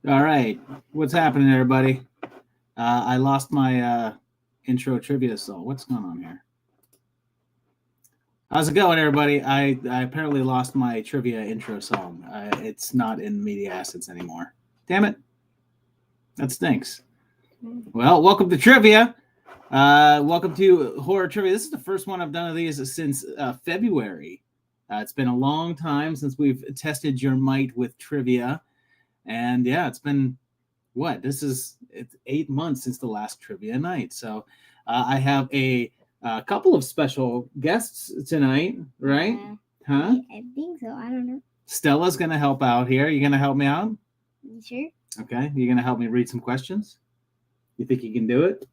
All right. What's happening, everybody? I lost my intro trivia, so what's going on here? How's it going, everybody? I apparently lost my trivia intro song. It's not in media assets anymore. Damn it. That stinks. Well, welcome to trivia. Welcome to horror trivia. This is the first one I've done of these since February. It's been a long time since we've tested your might with trivia. And yeah, it's been it's 8 months since the last trivia night. So I have a couple of special guests tonight, right? Huh? I think so. I don't know. Stella's gonna help out here. You gonna help me out? You sure? Okay. You gonna help me read some questions? You think you can do it?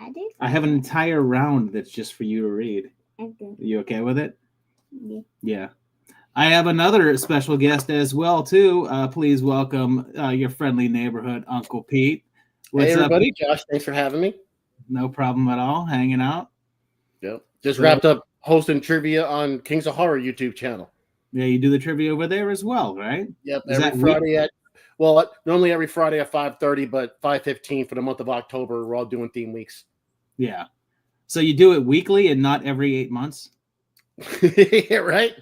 I do. I have an entire round that's just for you to read. Okay. Are you okay with it? Yeah. Yeah. I have another special guest as well too. Please welcome your friendly neighborhood Uncle Pete. Hey everybody, Josh, thanks for having me. No problem at all. Hanging out. Yep. Just wrapped up hosting trivia on Kings of Horror YouTube channel. Yeah, you do the trivia over there as well, right? Yep. Every Friday normally every Friday at 5:30, but 5:15 for the month of October. We're all doing theme weeks. Yeah. So you do it weekly and not every 8 months? Yeah, right.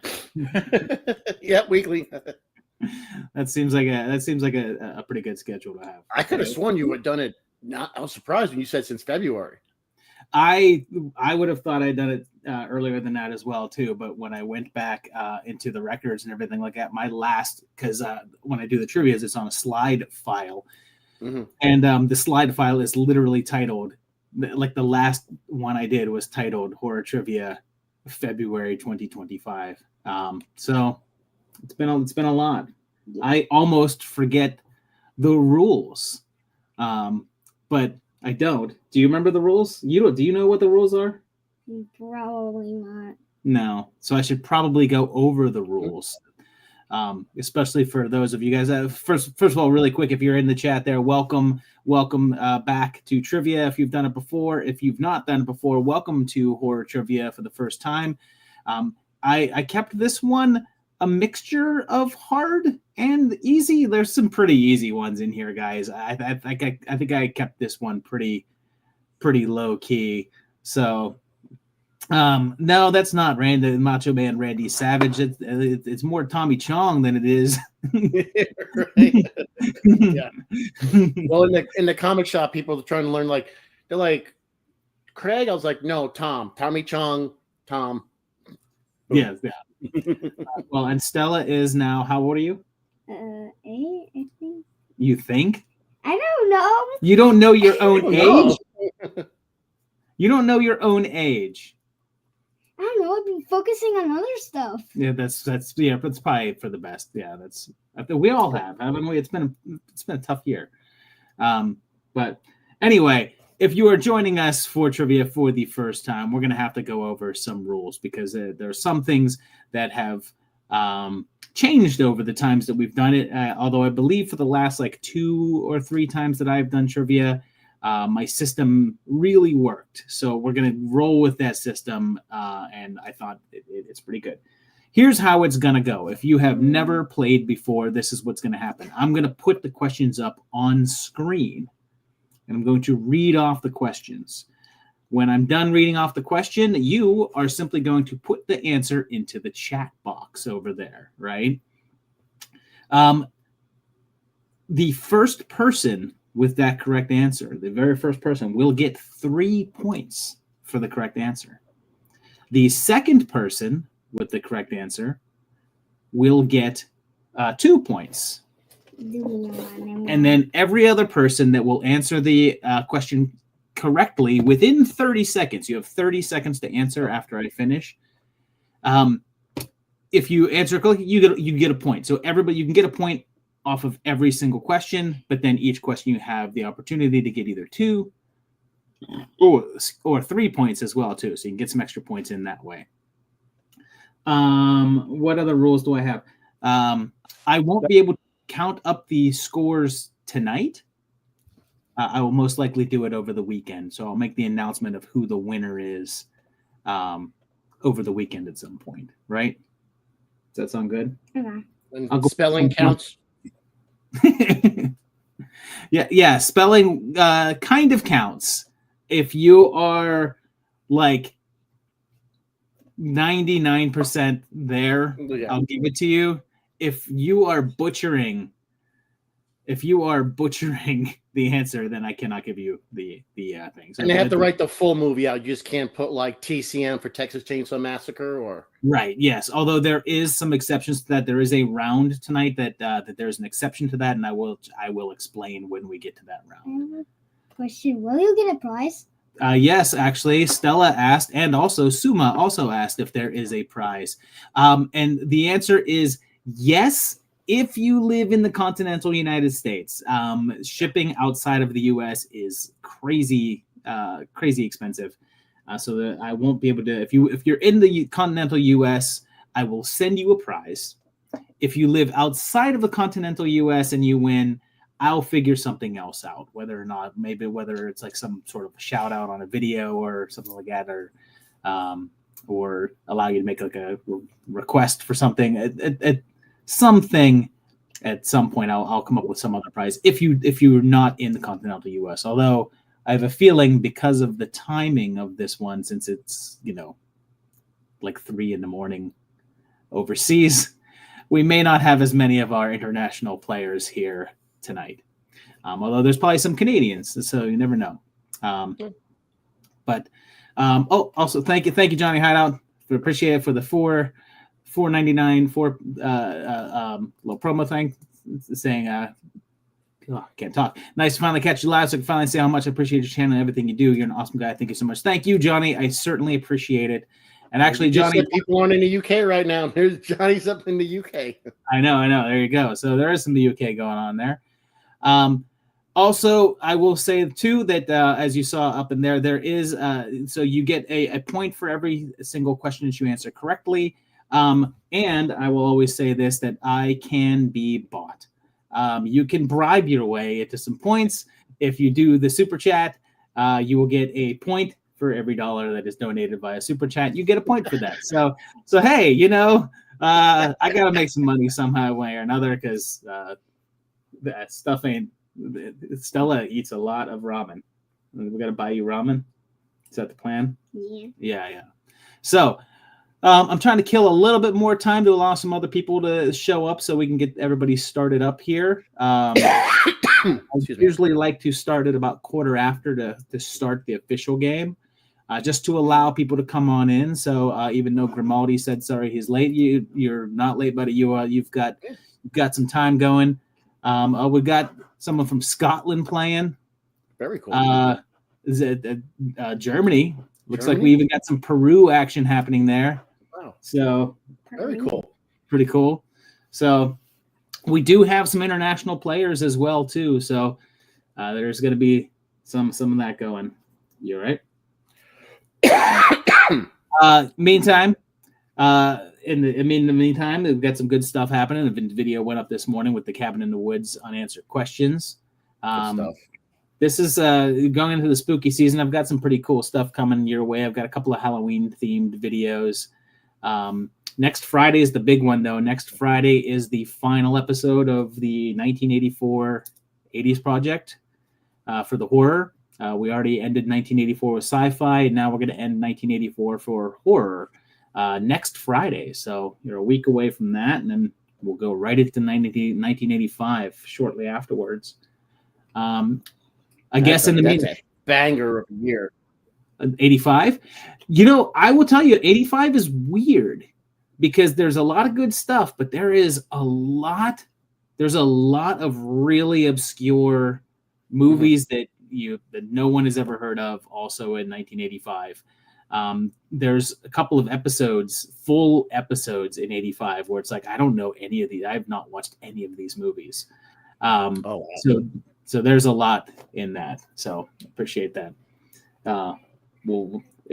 Yeah, weekly. That seems like a pretty good schedule to have. I could have sworn you had done it. I was surprised when you said since February. I would have thought I'd done it earlier than that as well too. But when I went back into the records and everything like that, my last because when I do the trivias, it's on a slide file, and the slide file is literally titled like the last one I did was titled Horror Trivia February 2025. So it's been a lot. I almost forget the rules, but I don't. Do you remember the rules? You don't. Do you know what the rules are? Probably not. No. So I should probably go over the rules, especially for those of you guys. First of all, really quick, if you're in the chat there, welcome back to trivia. If you've done it before, if you've not done it before, welcome to horror trivia for the first time. I kept this one a mixture of hard and easy. There's some pretty easy ones in here, guys. I think I kept this one pretty low key. So no, that's not Macho Man Randy Savage. It's more Tommy Chong than it is. Yeah. Well, in the comic shop, people are trying to learn they're like Craig. I was like, no, Tommy Chong, Tom. Yeah. Well, and Stella is now. How old are you? 8, I think. You think? I don't know. You don't know your own age? You don't know your own age. I don't know. I've been focusing on other stuff. Yeah, that's probably for the best. Yeah, we all have, haven't we? It's been a tough year. But anyway, if you are joining us for trivia for the first time, we're going to have to go over some rules because there are some things that have changed over the times that we've done it. Although I believe for the last 2 or 3 times that I've done trivia, my system really worked. So we're going to roll with that system, and I thought it's pretty good. Here's how it's going to go. If you have never played before, this is what's going to happen. I'm going to put the questions up on screen, and I'm going to read off the questions. When I'm done reading off the question, you are simply going to put the answer into the chat box over there, right? The first person with that correct answer, the very first person, will get 3 points for the correct answer. The second person with the correct answer will get 2 points. And then every other person that will answer the question correctly within 30 seconds, you have 30 seconds to answer after I finish. If you answer correctly, you get a point. So everybody, you can get a point off of every single question, but then each question you have the opportunity to get either 2 or 3 points as well too. So you can get some extra points in that way. What other rules do I have? I won't be able to count up the scores tonight. I will most likely do it over the weekend. So I'll make the announcement of who the winner is over the weekend at some point, right? Does that sound good? Okay. And spelling counts. Yeah. Spelling kind of counts. If you are like 99% there, Yeah. I'll give it to you. If you are butchering the answer, then I cannot give you the thing. So And they have to write the full movie out. You just can't put like TCM for Texas Chainsaw Massacre or right. Yes, although there is some exceptions to that. There is a round tonight that there's an exception to that, and I will explain when we get to that round. Question: will you get a prize? Yes, actually, Stella asked, and also Suma also asked if there is a prize. And the answer is yes, if you live in the continental United States. Shipping outside of the U.S. is crazy expensive. So that I won't be able to. If you're in the continental U.S., I will send you a prize. If you live outside of the continental U.S. and you win, I'll figure something else out, whether it's like some sort of shout out on a video or something like that, or allow you to make like a request for something at something at some point. I'll come up with some other prize if you're not in the continental U.S. Although I have a feeling because of the timing of this one, since it's like 3 a.m. overseas, we may not have as many of our international players here tonight, although there's probably some Canadians, so you never know. Also thank you Johnny Hideout, appreciate it for the $4.99 little promo thing, saying can't talk. Nice to finally catch you live, so I can finally say how much I appreciate your channel and everything you do. You're an awesome guy. Thank you so much. Thank you, Johnny. I certainly appreciate it. And actually, Johnny, people aren't in the UK right now. There's Johnny's up in the UK. I know. There you go. So there is some UK going on there. Also, I will say too that as you saw up in there is so you get a point for every single question that you answer correctly. And I will always say this, that I can be bought. You can bribe your way into some points. If you do the super chat, you will get a point for every $1 that is donated via super chat. You get a point for that. So hey, I gotta make some money somehow, way or another, because that stuff ain't. Stella eats a lot of ramen. We gotta buy you ramen. Is that the plan? Yeah. So I'm trying to kill a little bit more time to allow some other people to show up so we can get everybody started up here. I usually like to start at about 1:15 to start the official game, just to allow people to come on in. So even though Grimaldi said sorry he's late, you're not late, buddy. You've got some time going. We've got someone from Scotland playing. Very cool. Is it Germany? Looks like we even got some Peru action happening there. Wow. So very cool. Pretty cool. So we do have some international players as well too. So there's going to be some of that going. You all right? Meantime, in the meantime, we've got some good stuff happening. The video went up this morning with the Cabin in the Woods unanswered questions. Good stuff. This is going into the spooky season. I've got some pretty cool stuff coming your way. I've got a couple of Halloween themed videos. Next Friday is the big one, though. Next Friday is the final episode of the 1984 80s project for the horror. We already ended 1984 with sci-fi, and now we're going to end 1984 for horror next Friday. So you're a week away from that, and then we'll go right into 1985 shortly afterwards. I guess in the meantime, banger of a year. 85. I will tell you, 85 is weird because there's a lot of good stuff, but there's a lot of really obscure movies that no one has ever heard of. Also in 1985, there's a couple of full episodes in 85 where it's like, I don't know any of these. I have not watched any of these movies. Wow. So there's a lot in that. So appreciate that.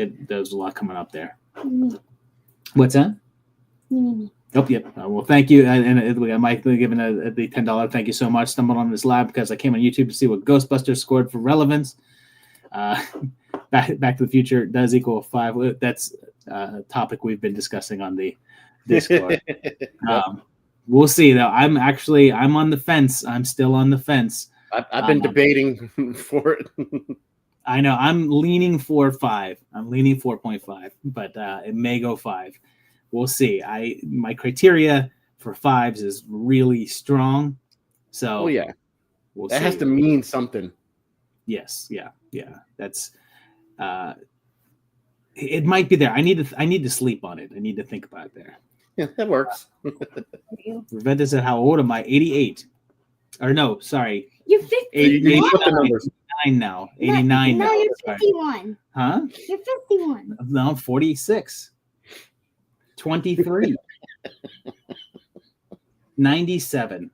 There's a lot coming up there. What's that? Oh, yep. Well, thank you. And we got Mike giving the $10. Thank you so much. Stumbled on this live because I came on YouTube to see what Ghostbusters scored for relevance. Back to the Future does equal 5. That's a topic we've been discussing on the Discord. We'll see though. I'm on the fence. I'm still on the fence. I've been debating for it. I know I'm leaning for 5. I'm leaning 4.5, but it may go 5. We'll see. My criteria for 5s is really strong. So Oh yeah, we'll that see. has to mean something. Yes, yeah. That's it might be there. I need to sleep on it. I need to think about it there. Yeah, that works. Reventa said, "How old am I? 88." Or no, sorry. You're 50. You flip the numbers. 89 now. 89 no, now. you're Sorry. 51. Huh? You're 51. No, I'm 46. 23. 97.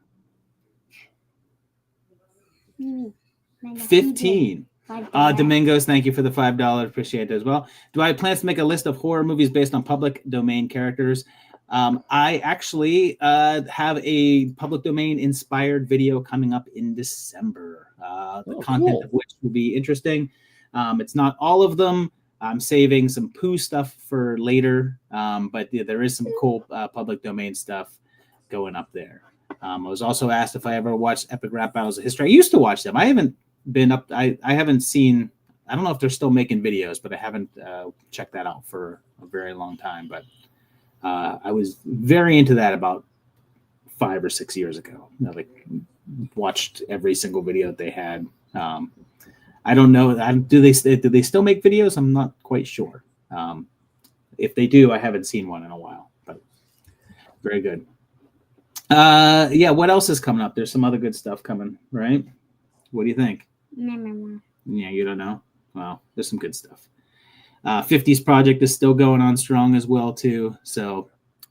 15. Domingos, thank you for the $5. Appreciate it as well. Do I have plans to make a list of horror movies based on public domain characters? I actually have a public domain inspired video coming up in December. The content of which will be interesting. It's not all of them. I'm saving some poo stuff for later, but yeah, there is some cool public domain stuff going up there. I was also asked if I ever watched Epic Rap Battles of History. I used to watch them. I haven't been up. I haven't seen. I don't know if they're still making videos, but I haven't checked that out for a very long time. But I was very into that about 5 or 6 years ago. Like watched every single video that they had. I don't know. Do they still make videos? I'm not quite sure. If they do, I haven't seen one in a while. But very good. Yeah. What else is coming up? There's some other good stuff coming, right? What do you think? Yeah, you don't know. Well, there's some good stuff. 50s Project is still going on strong as well too. So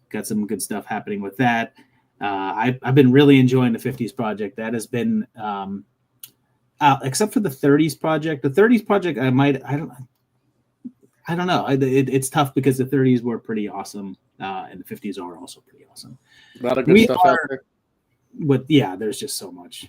got some good stuff happening with that. I've been really enjoying the 50s Project. That has been except for the 30s Project. The 30s Project I don't know. It's tough because the 30s were pretty awesome, and the 50s are also pretty awesome. A lot of good stuff out there. But yeah, there's just so much.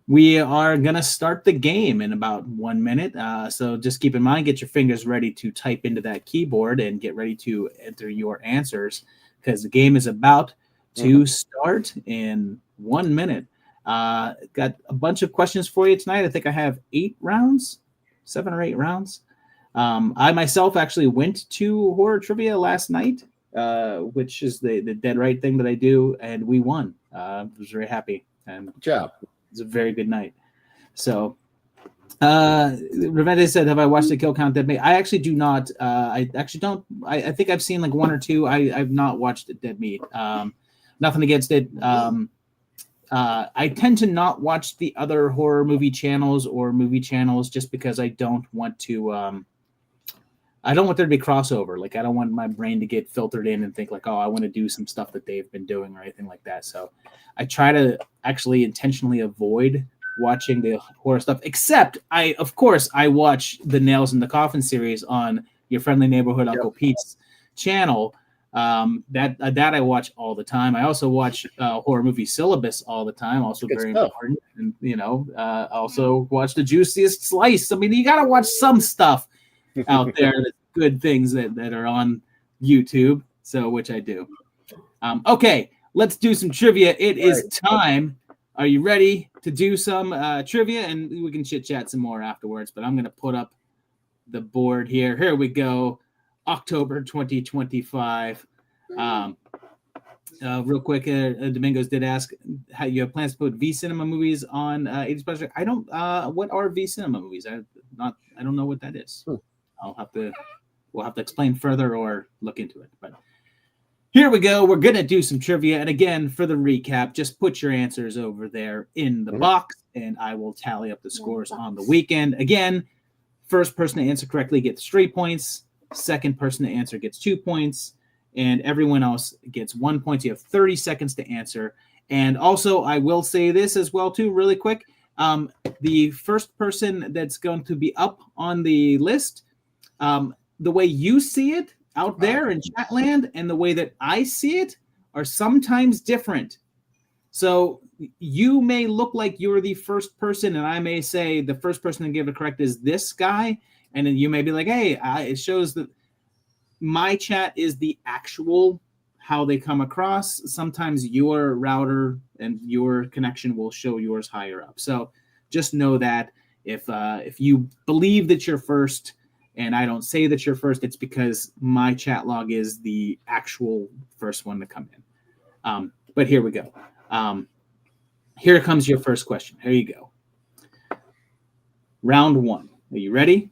We are going to start the game in about 1 minute. So just keep in mind, get your fingers ready to type into that keyboard and get ready to enter your answers because the game is about to start in 1 minute. Got a bunch of questions for you tonight. I think I have 7 or 8 rounds. I myself actually went to horror trivia last night, which is the dead right thing that I do, and we won. I was very happy. And good job. It's a very good night. So, Revente said, "Have I watched the Kill Count Dead Meat?" I actually do not. I actually don't. I think I've seen like 1 or 2. I've not watched Dead Meat. Nothing against it. I tend to not watch the other horror movie channels or movie channels just because I don't want to. I don't want there to be crossover. Like I don't want my brain to get filtered in and think like, oh, I want to do some stuff that they've been doing or anything like that. So I try to actually intentionally avoid watching the horror stuff. Except I watch the Nails in the Coffin series on your friendly neighborhood Uncle Pete's channel. That I watch all the time. I also watch horror movie syllabus all the time. Also very important. And also watch the Juiciest Slice. I mean, you got to watch some stuff out there that's good things that are on YouTube, so which I do. Okay, let's do some trivia. It is time. Are you ready to do some trivia? And we can chit chat some more afterwards, but I'm going to put up the board here. Here we go. October 2025. Real quick, Domingos did ask how you have plans to put V Cinema movies on 80s Project. I don't. What are V Cinema movies? I don't know what that is. We'll have to explain further or look into it. But here we go. We're gonna do some trivia, and again, for the recap, just put your answers over there in the box, and I will tally up the scores on the weekend. Again, first person to answer correctly gets 3 points. Second person to answer gets 2 points, and everyone else gets 1 point. So you have 30 seconds to answer. And also, I will say this as well too, really quick. The first person that's going to be up on the list. The way you see it out there in Chatland and the way that I see it are sometimes different. So you may look like you're the first person, and I may say the first person to give it correct is this guy, and then you may be like, hey, it shows that my chat is the actual how they come across. Sometimes your router and your connection will show yours higher up. So just know that if you believe that you're first and I don't say that you're first, it's because my chat log is the actual first one to come in. But here we go. Here comes your first question. Here you go. Round 1. Are you ready?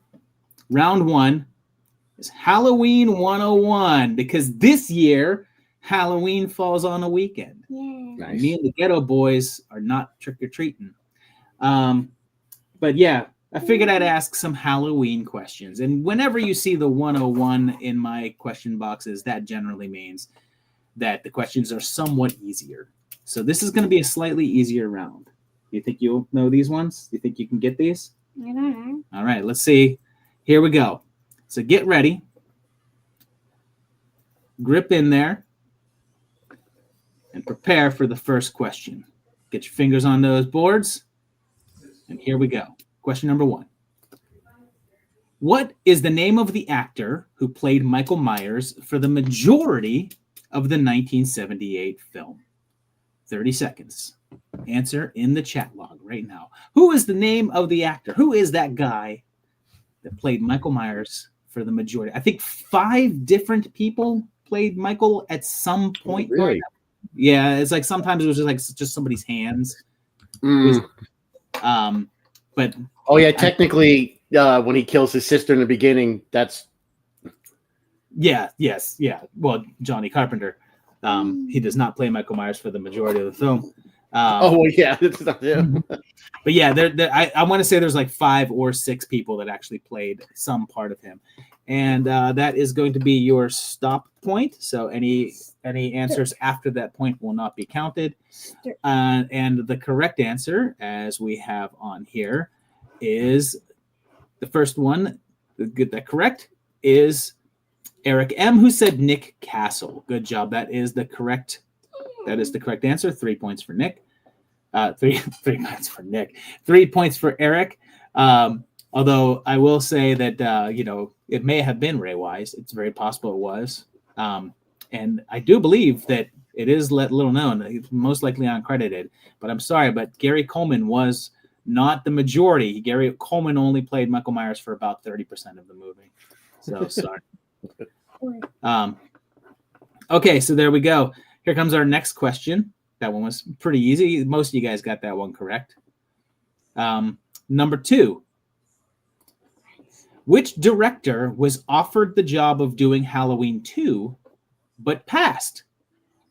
Round 1 is Halloween 101 because this year Halloween falls on a weekend. Yeah. Nice. Me and the Ghetto Boys are not trick-or-treating. But yeah, I figured I'd ask some Halloween questions. And whenever you see the 101 in my question boxes, that generally means that the questions are somewhat easier. So this is going to be a slightly easier round. You think you'll know these ones? You think you can get these? I don't know. All right, let's see. Here we go. So get ready. Grip in there. And prepare for the first question. Get your fingers on those boards. And here we go. Question number 1. What is the name of the actor who played Michael Myers for the majority of the 1978 film? 30 seconds. Answer in the chat log right now. Who is the name of the actor? Who is that guy that played Michael Myers for the majority? I think 5 different people played Michael at some point. Really? Yeah, it's like sometimes it was just somebody's hands. But Oh yeah, technically, when he kills his sister in the beginning, that's yeah. Well, Johnny Carpenter, he does not play Michael Myers for the majority of the film. oh well, yeah, that's not him. But yeah, I want to say there's like 5 or 6 people that actually played some part of him, and that is going to be your stop point. So any answers after that point will not be counted. And the correct answer, as we have on here, is the first one. The correct is Eric M, who said Nick Castle. Good job. That is the correct answer. 3 points for Nick. 3 points for Nick. 3 points for Eric. Although I will say that it may have been Ray Wise. It's very possible it was. And I do believe that it is little known. It's most likely uncredited. But I'm sorry, but Gary Coleman was not the majority. Gary Coleman only played Michael Myers for about 30% of the movie. So sorry. Okay, so there we go. Here comes our next question. That one was pretty easy. Most of you guys got that one correct. Number 2. Which director was offered the job of doing Halloween 2, but passed,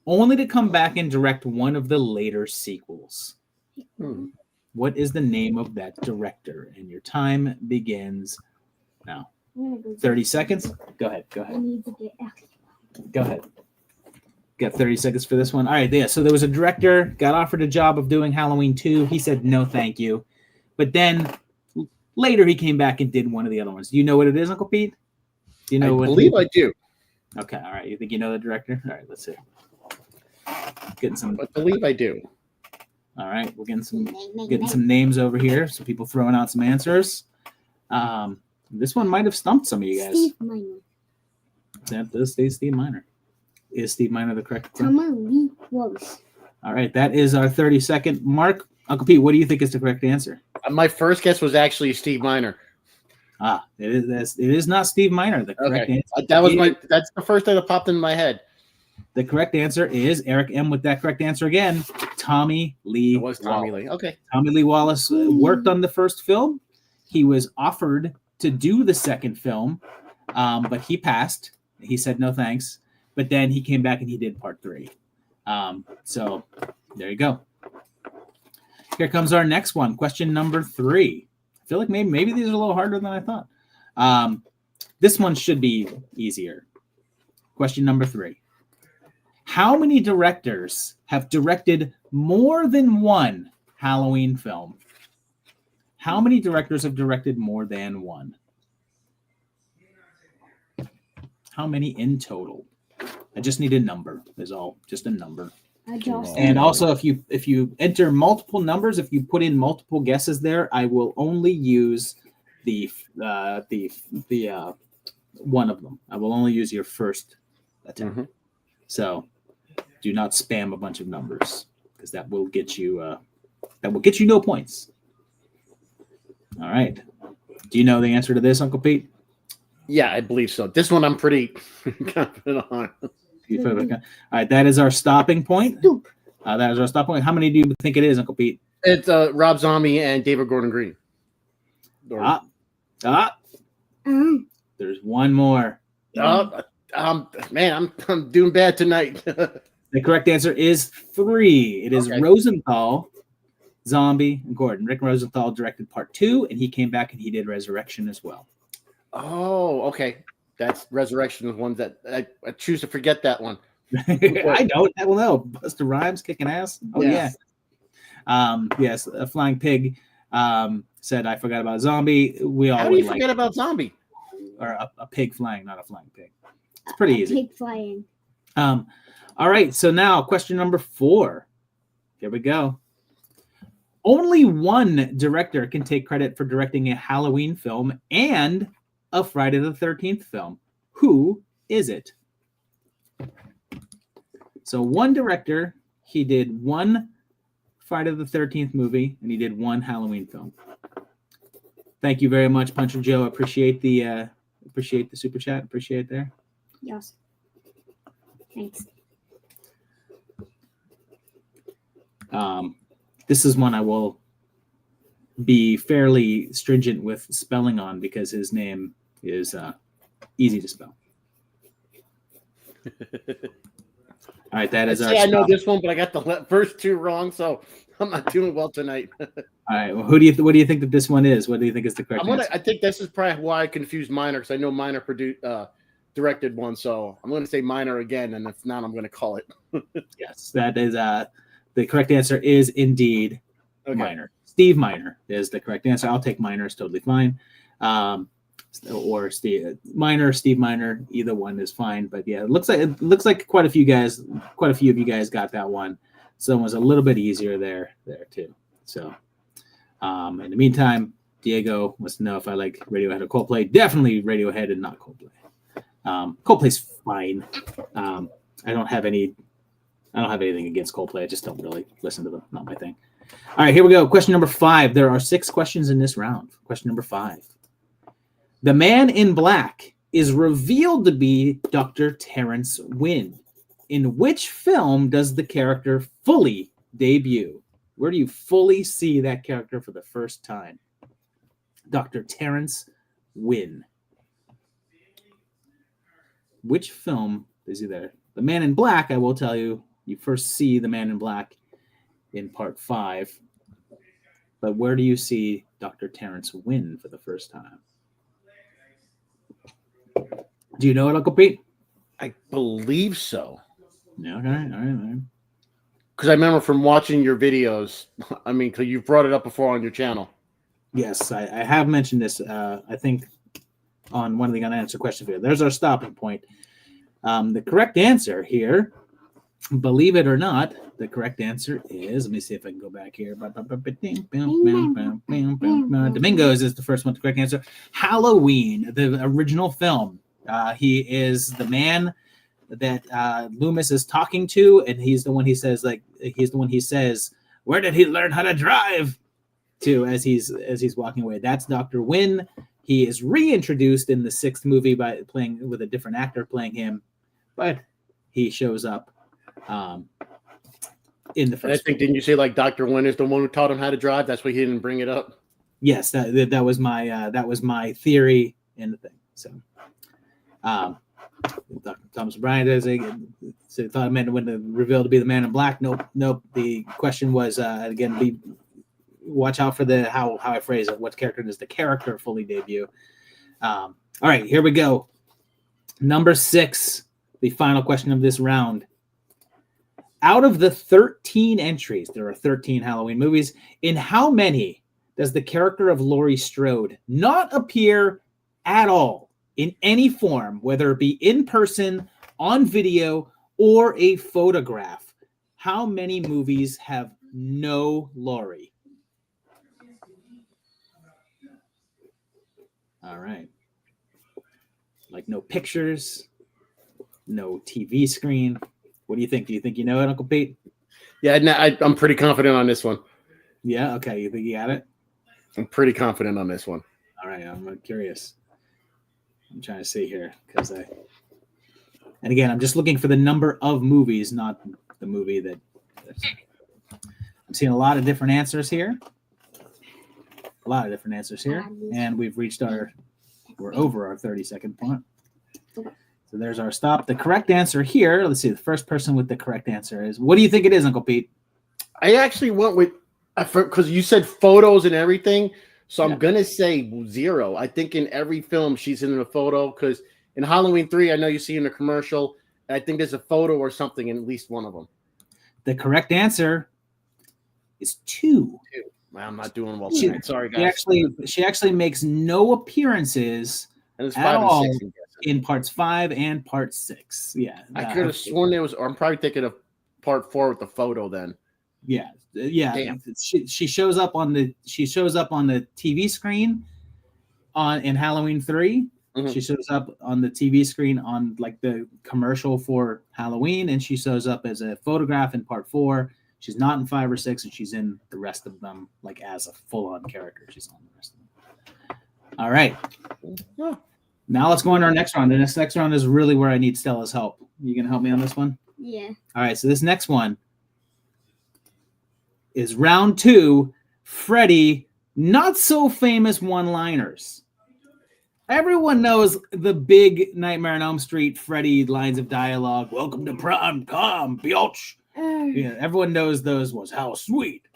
only to come back and direct one of the later sequels? What is the name of that director? And your time begins now. 30 seconds. Go ahead. I need to get out. Go ahead. Got 30 seconds for this one. All right, yeah. So there was a director, got offered a job of doing Halloween 2. He said, no, thank you. But then later he came back and did one of the other ones. Do you know what it is, Uncle Pete? Do you know I believe I do. Okay, all right. You think you know the director? All right, let's see. Getting some. I believe I do. All right, we're getting some names over here. Some people throwing out some answers. This one might have stumped some of you guys. Steve Miner. That does stay Steve Miner. Is Steve Miner the correct answer? Come on, Lee Wallace. All right, that is our 30-second mark. Uncle Pete, what do you think is the correct answer? My first guess was actually Steve Miner. It is not Steve Miner. The correct answer. That's the first thing that popped in my head. The correct answer is Eric M. With that correct answer again, Tommy Lee. It was Tommy Lee. Okay. Tommy Lee Wallace worked on the first film. He was offered to do the second film, but he passed. He said no thanks. But then he came back and he did part 3. So there you go. Here comes our next one. Question number 3. I feel like maybe these are a little harder than I thought. This one should be easier. Question number 3. How many directors have directed more than one Halloween film? How many directors have directed more than one? How many in total? I just need a number is all. Just a number. And also, if you enter multiple numbers, if you put in multiple guesses there, I will only use the one of them. I will only use your first attempt. So Do not spam a bunch of numbers because that will get you no points. All right. Do you know the answer to this, Uncle Pete? Yeah, I believe so. This one I'm pretty confident on. All right, that is our stopping point. That is our stopping point. How many do you think it is, Uncle Pete? It's Rob Zombie and David Gordon Green. There's one more. Man, I'm doing bad tonight. The correct answer is 3. It is Rosenthal, Zombie, and Gordon. Rick Rosenthal directed part 2, and he came back and he did Resurrection as well. Oh, okay. That's Resurrection is one that I choose to forget that one. I don't. I will know. Busta Rhymes kicking ass. Oh yeah. Yes, a flying pig said I forgot about Zombie. We all. How do you forget about Zombie? Or a pig flying, not a flying pig. It's pretty easy. Pig flying. All right. So now question number 4. Here we go. Only one director can take credit for directing a Halloween film and a Friday the 13th film. Who is it? So one director, he did one Friday the 13th movie, and he did one Halloween film. Thank you very much, Puncher Joe. Appreciate the super chat. Appreciate it there. Yes. Thanks. This is one I will be fairly stringent with spelling on because his name is easy to spell. All right, that is our. I know this one, but I got the first 2 wrong, so I'm not doing well tonight. All right, well, what do you think that this one is? What do you think is the correct answer? I think this is probably why I confused Miner, because I know Miner directed one, so I'm going to say Miner again, and if not, I'm going to call it. Yes, that is the correct answer is indeed Miner. Steve Miner is the correct answer. I'll take Miner. It's totally fine. Or Steve Miner, Steve Miner, either one is fine. But yeah, it looks like quite a few of you guys got that one. So it was a little bit easier there too. So in the meantime, Diego wants to know if I like Radiohead or Coldplay. Definitely Radiohead and not Coldplay. Coldplay's fine. I don't have anything against Coldplay. I just don't really listen to them. Not my thing. All right, here we go. Question number 5. There are 6 questions in this round. Question number 5. The Man in Black is revealed to be Dr. Terrence Wynn. In which film does the character fully debut? Where do you fully see that character for the first time? Dr. Terrence Wynn. Which film is he there? The Man in Black, I will tell you, you first see the Man in Black in part 5. But where do you see Dr. Terrence Wynn for the first time? Do you know it, Uncle Pete? I believe so. Yeah, okay, all right. Because I remember from watching your videos, I mean, because you've brought it up before on your channel. Yes, I have mentioned this, I think, on one of the unanswered question video. There's our stopping point. The correct answer here, believe it or not, the correct answer is, let me see if I can go back here. Domingos is the first one, the correct answer. Halloween, the original film. He is the man that Loomis is talking to, and he's the one he says, where did he learn how to drive? To as he's walking away. That's Dr. Wynn. He is reintroduced in the 6th movie by playing with a different actor playing him, but he shows up in the first. I think, didn't you say like Dr. Wynn is the one who taught him how to drive? That's why he didn't bring it up. Yes, that was my theory in the thing. So, Dr. Thomas O'Brien does it. So thought it meant when the reveal to be the Man in Black. Nope. The question was again, watch out for the how I phrase it. What character does the character fully debut? All right, here we go. Number 6, the final question of this round. Out of the 13 entries, there are 13 Halloween movies. In how many does the character of Laurie Strode not appear at all in any form, whether it be in person, on video, or a photograph? How many movies have no Laurie? All right. Like no pictures, no TV screen, What do you think? Do you think you know it, Uncle Pete? Yeah, I'm pretty confident on this one. Yeah. Okay. You think you got it? I'm pretty confident on this one. All right. I'm curious. I'm trying to see here because and again, I'm just looking for the number of movies, not the movie that. I'm seeing a lot of different answers here. And we've reached we're over our 30-second point. So there's our stop. The correct answer here, let's see, the first person with the correct answer is, what do you think it is, Uncle Pete? I actually went with, because you said photos and everything, so I'm going to say 0. I think in every film she's in a photo, because in Halloween 3, I know you see in the commercial, I think there's a photo or something in at least one of them. The correct answer is 2. I'm not doing well tonight. Sorry, guys. She actually makes no appearances and it's 5 at and all 6, in parts 5 and part 6. Yeah, I could have sworn there was. Or I'm probably thinking of part 4 with the photo. Then. Yeah. Damn. She shows up on the TV screen in Halloween 3. Mm-hmm. She shows up on the TV screen on like the commercial for Halloween, and she shows up as a photograph in part 4. She's not in 5 or 6, and she's in the rest of them like as a full-on character. She's on the rest of them. All right. Yeah. Now let's go on to our next round. And this next round is really where I need Stella's help. You gonna help me on this one? Yeah. All right. So this next one is round 2. Freddy, not so famous one-liners. Everyone knows the big Nightmare on Elm Street Freddy lines of dialogue. Welcome to prime time, biatch. Yeah, everyone knows those ones. How sweet,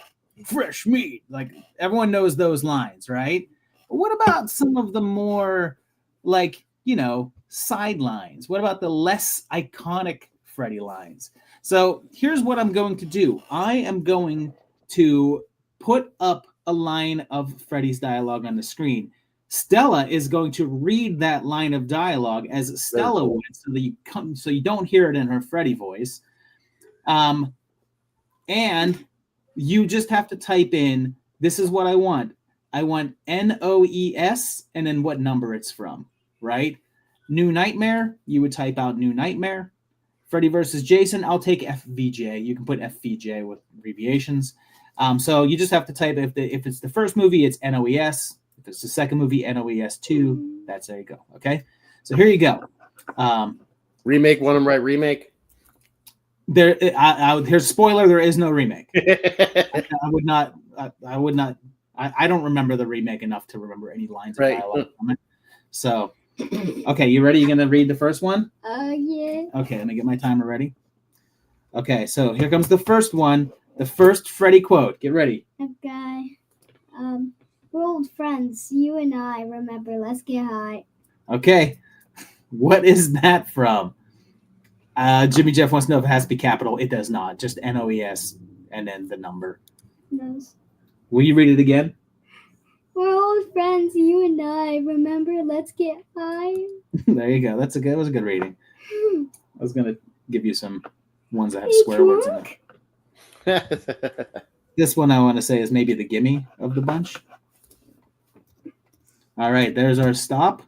fresh meat. Like everyone knows those lines, right? But what about some of the more like, side lines? What about the less iconic Freddy lines? So here's what I'm going to do. I am going to put up a line of Freddy's dialogue on the screen. Stella is going to read that line of dialogue as Stella would, so you don't hear it in her Freddy voice. And you just have to type in, this is what I want. I want NOES and then what number it's from, right? New Nightmare, you would type out New Nightmare. Freddy versus Jason, I'll take FVJ. You can put FVJ with abbreviations. So you just have to type, if it's the first movie, it's NOES. If it's the second movie, NOES2. That's there you go. Okay. So here you go. Remake, want them right? Remake. Here's a spoiler. There is no remake. I would not. I don't remember the remake enough to remember any lines of dialogue from it. So, okay, you ready? You gonna read the first one? Yeah. Okay, let me get my timer ready. Okay, so here comes the first one. The first Freddy quote. Get ready. Okay. We're old friends. You and I. Remember, let's get high. Okay. What is that from? Jimmy Jeff wants to know if it has to be capital. It does not. Just NOES and then the number. No. Will you read it again? We're old friends, you and I. Remember, let's get high. There you go. That was a good reading. I was gonna give you some ones that have swear words in it. This one I want to say is maybe the gimme of the bunch. All right, there's our stop.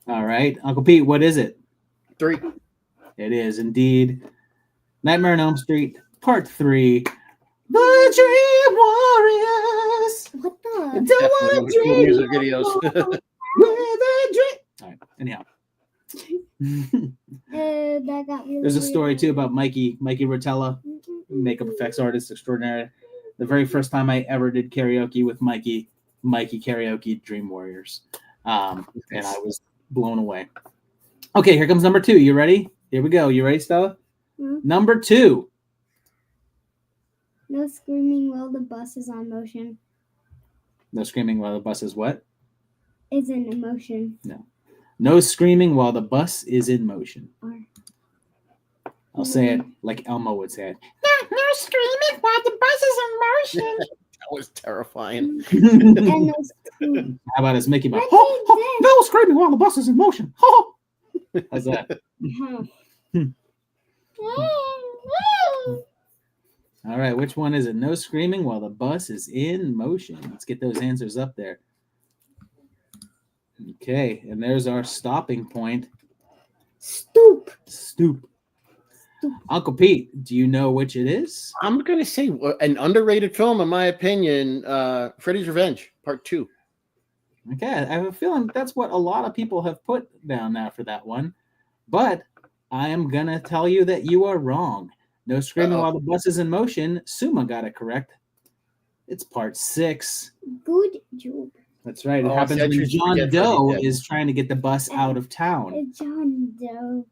All right, Uncle Pete, what is it? 3. It is indeed Nightmare on Elm Street Part 3. The Dream Warriors. What the? Don't want to dream music videos. With a dream. All right. Anyhow, That got really there's a story weird. too about Mikey Rotella, makeup effects artist extraordinary. The very first time I ever did karaoke with Mikey karaoke Dream Warriors, and I was blown away. Okay, here comes number 2. You ready? Here we go. You ready, Stella? Mm-hmm. Number 2. No screaming while the bus is on motion. No screaming while the bus is what? Is in motion. No screaming while the bus is in motion. Or, I'll say it like Elmo would say it. no screaming while the bus is in motion. That was terrifying. And those How about his Mickey Mouse? What Ho, he ho, no screaming while the bus is in motion. Ho. How's that? All right, which one is it? No screaming while the bus is in motion. Let's get those answers up there. Okay, and there's our stopping point. Stoop. Stoop. Uncle Pete, do you know which it is? I'm gonna say an underrated film, in my opinion. Freddy's Revenge Part 2. Okay, I have a feeling that's what a lot of people have put down now for that one. But I am gonna tell you that you are wrong. No screaming while the bus is in motion. Suma got it correct. It's Part 6. Good job. That's right. It happens when John Doe is trying to get the bus out of town. John Doe.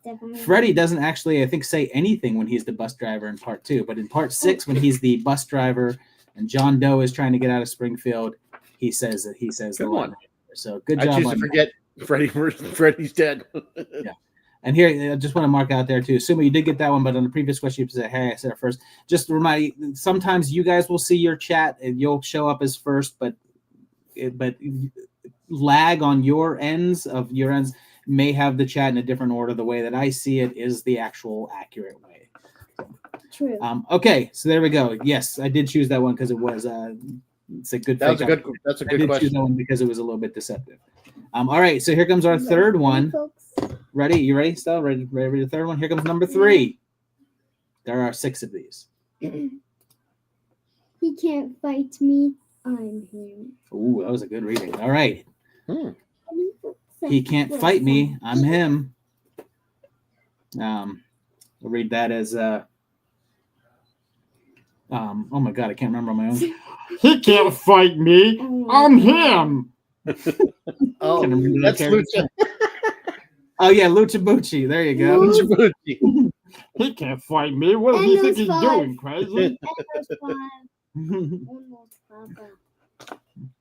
Definitely. Freddy doesn't actually, I think, say anything when he's the bus driver in Part 2. But in Part 6, when he's the bus driver and John Doe is trying to get out of Springfield, he says the line. So good job. I choose to forget Freddy's dead. Yeah. And here, I just want to mark out there, too. Assuming you did get that one, but on the previous question, you said, hey, I said it first. Just to remind you, sometimes you guys will see your chat and you'll show up as first, but lag on your ends may have the chat in a different order. The way that I see it is the actual accurate way. True. Okay, so there we go. Yes, I did choose that one because it was it's a good. That's a good question. Choose that one because it was a little bit deceptive. All right, so here comes our third one. Ready? You ready, Stella? Ready for the third one? Here comes number 3. There are 6 of these. He can't fight me. I'm him. Ooh, that was a good reading. All right. He can't fight me. I'm him. I'll read that as oh my god, I can't remember my own. He can't fight me. I'm him. Oh, that's Lucha. Oh yeah, Lucha Bucci. There you go. Lucha Bucci. He can't fight me. What do you think he's doing, crazy? I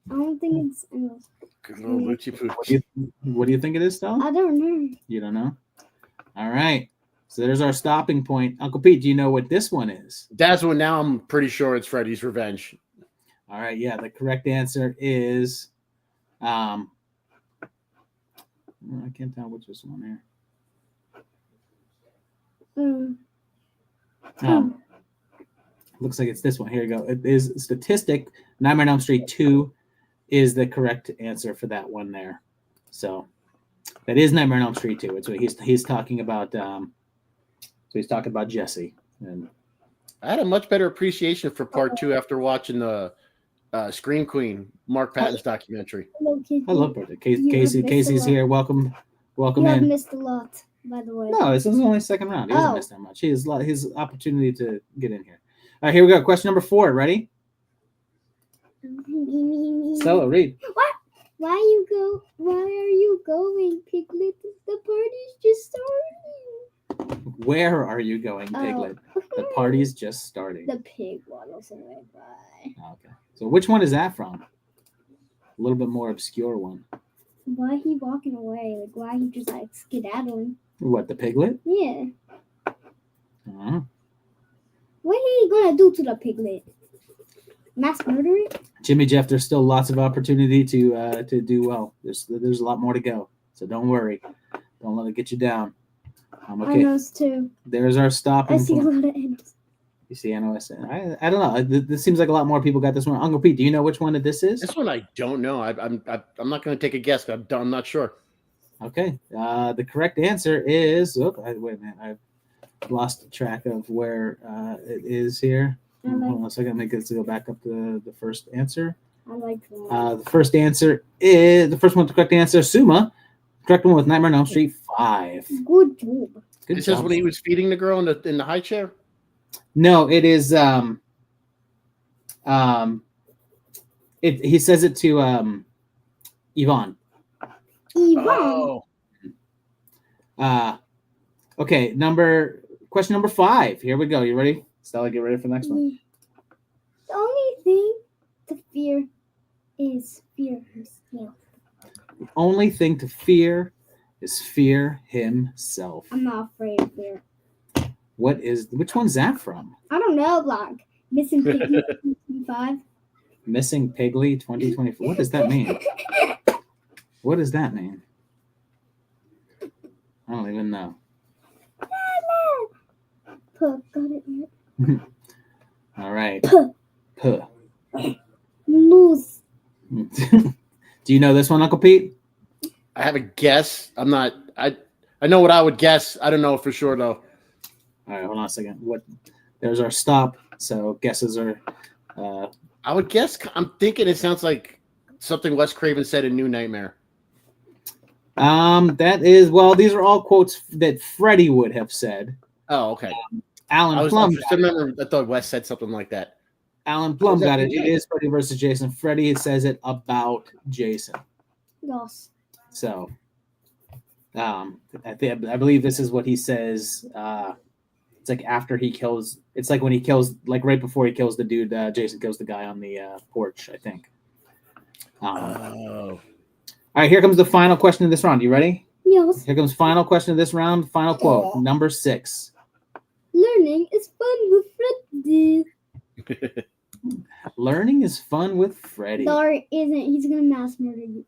don't think it's Good old Lucha Bucci. What do you think it is, Stella? I don't know. You don't know? All right. So there's our stopping point. Uncle Pete, do you know what this one is? That's what now I'm pretty sure it's Freddy's Revenge. All right. Yeah, the correct answer is I can't tell which is one here. Looks like it's this one. Here you go. It is statistic. Nightmare on Elm Street 2 is the correct answer for that one there. So that is Nightmare on Elm Street 2. It's what he's talking about. So he's talking about Jesse. And I had a much better appreciation for Part 2 after watching the Scream Queen, Mark Patton's documentary. I love Part 2. Casey's here. Welcome You have in. missed a lot, by the way. No, this is only second round. He doesn't miss that much. He has his opportunity to get in here. All right, here we go. Question number 4. Ready? Stella, read. What? Why are you going, Piglet? The party's just starting. Where are you going, Piglet? The party's just starting. The pig waddles away. Bye. Okay. So which one is that from? A little bit more obscure one. Why he walking away? Like, why he just like skedaddling? What, the Piglet? Yeah. Uh-huh. What he gonna do to the piglet? Mass murder it? Jimmy Jeff, there's still lots of opportunity to do well. There's a lot more to go. So don't worry. Don't let it get you down. Okay. I knows too. There's our stopping I see point. a lot of N's. You see NOS. I don't know. This seems like a lot more people got this one. Uncle Pete, do you know which one this is? This one I don't know. I'm not going to take a guess. I'm not sure. Okay. The correct answer is. Wait a minute. I've lost track of where it is here. Hold on a second. Make it go back up to the first answer. I like that. The first answer is the first one. The correct answer, Suma. Correct one with Nightmare on Elm Street 5. Good job. Good It job. says when he was feeding the girl in the high chair. No, it is. He says it to Yvonne. Oh. Okay. Question number 5. Here we go. You ready? Stella, get ready for the next one. The only thing to fear is fear himself. The only thing to fear is fear himself. I'm not afraid of fear. Which one's that from? I don't know, like Missing Piggy 2025. Missing Piggly 2024. What does that mean? What does that mean? I don't even know. Got it yet? All right. Puh. Moose. Do you know this one, Uncle Pete? I have a guess. I'm not. I know what I would guess. I don't know for sure though. All right, hold on a second. There's our stop. So guesses are. I would guess. I'm thinking it sounds like something Wes Craven said in New Nightmare. That is these are all quotes that Freddy would have said. Oh, okay. Alan Plum. I thought Wes said something like that. Alan Plum got it. It is Freddy versus Jason. Freddy says it about Jason. Yes. So, I believe this is what he says. It's like after he kills. It's like when he kills, like right before he kills the dude. Jason kills the guy on the porch, I think. Oh. All right, here comes the final question of this round. You ready? Yes. Here comes final question of this round. Final quote, number 6. Learning is fun with Freddy. Learning is fun with Freddy. Sorry, isn't. He's gonna mass murder you.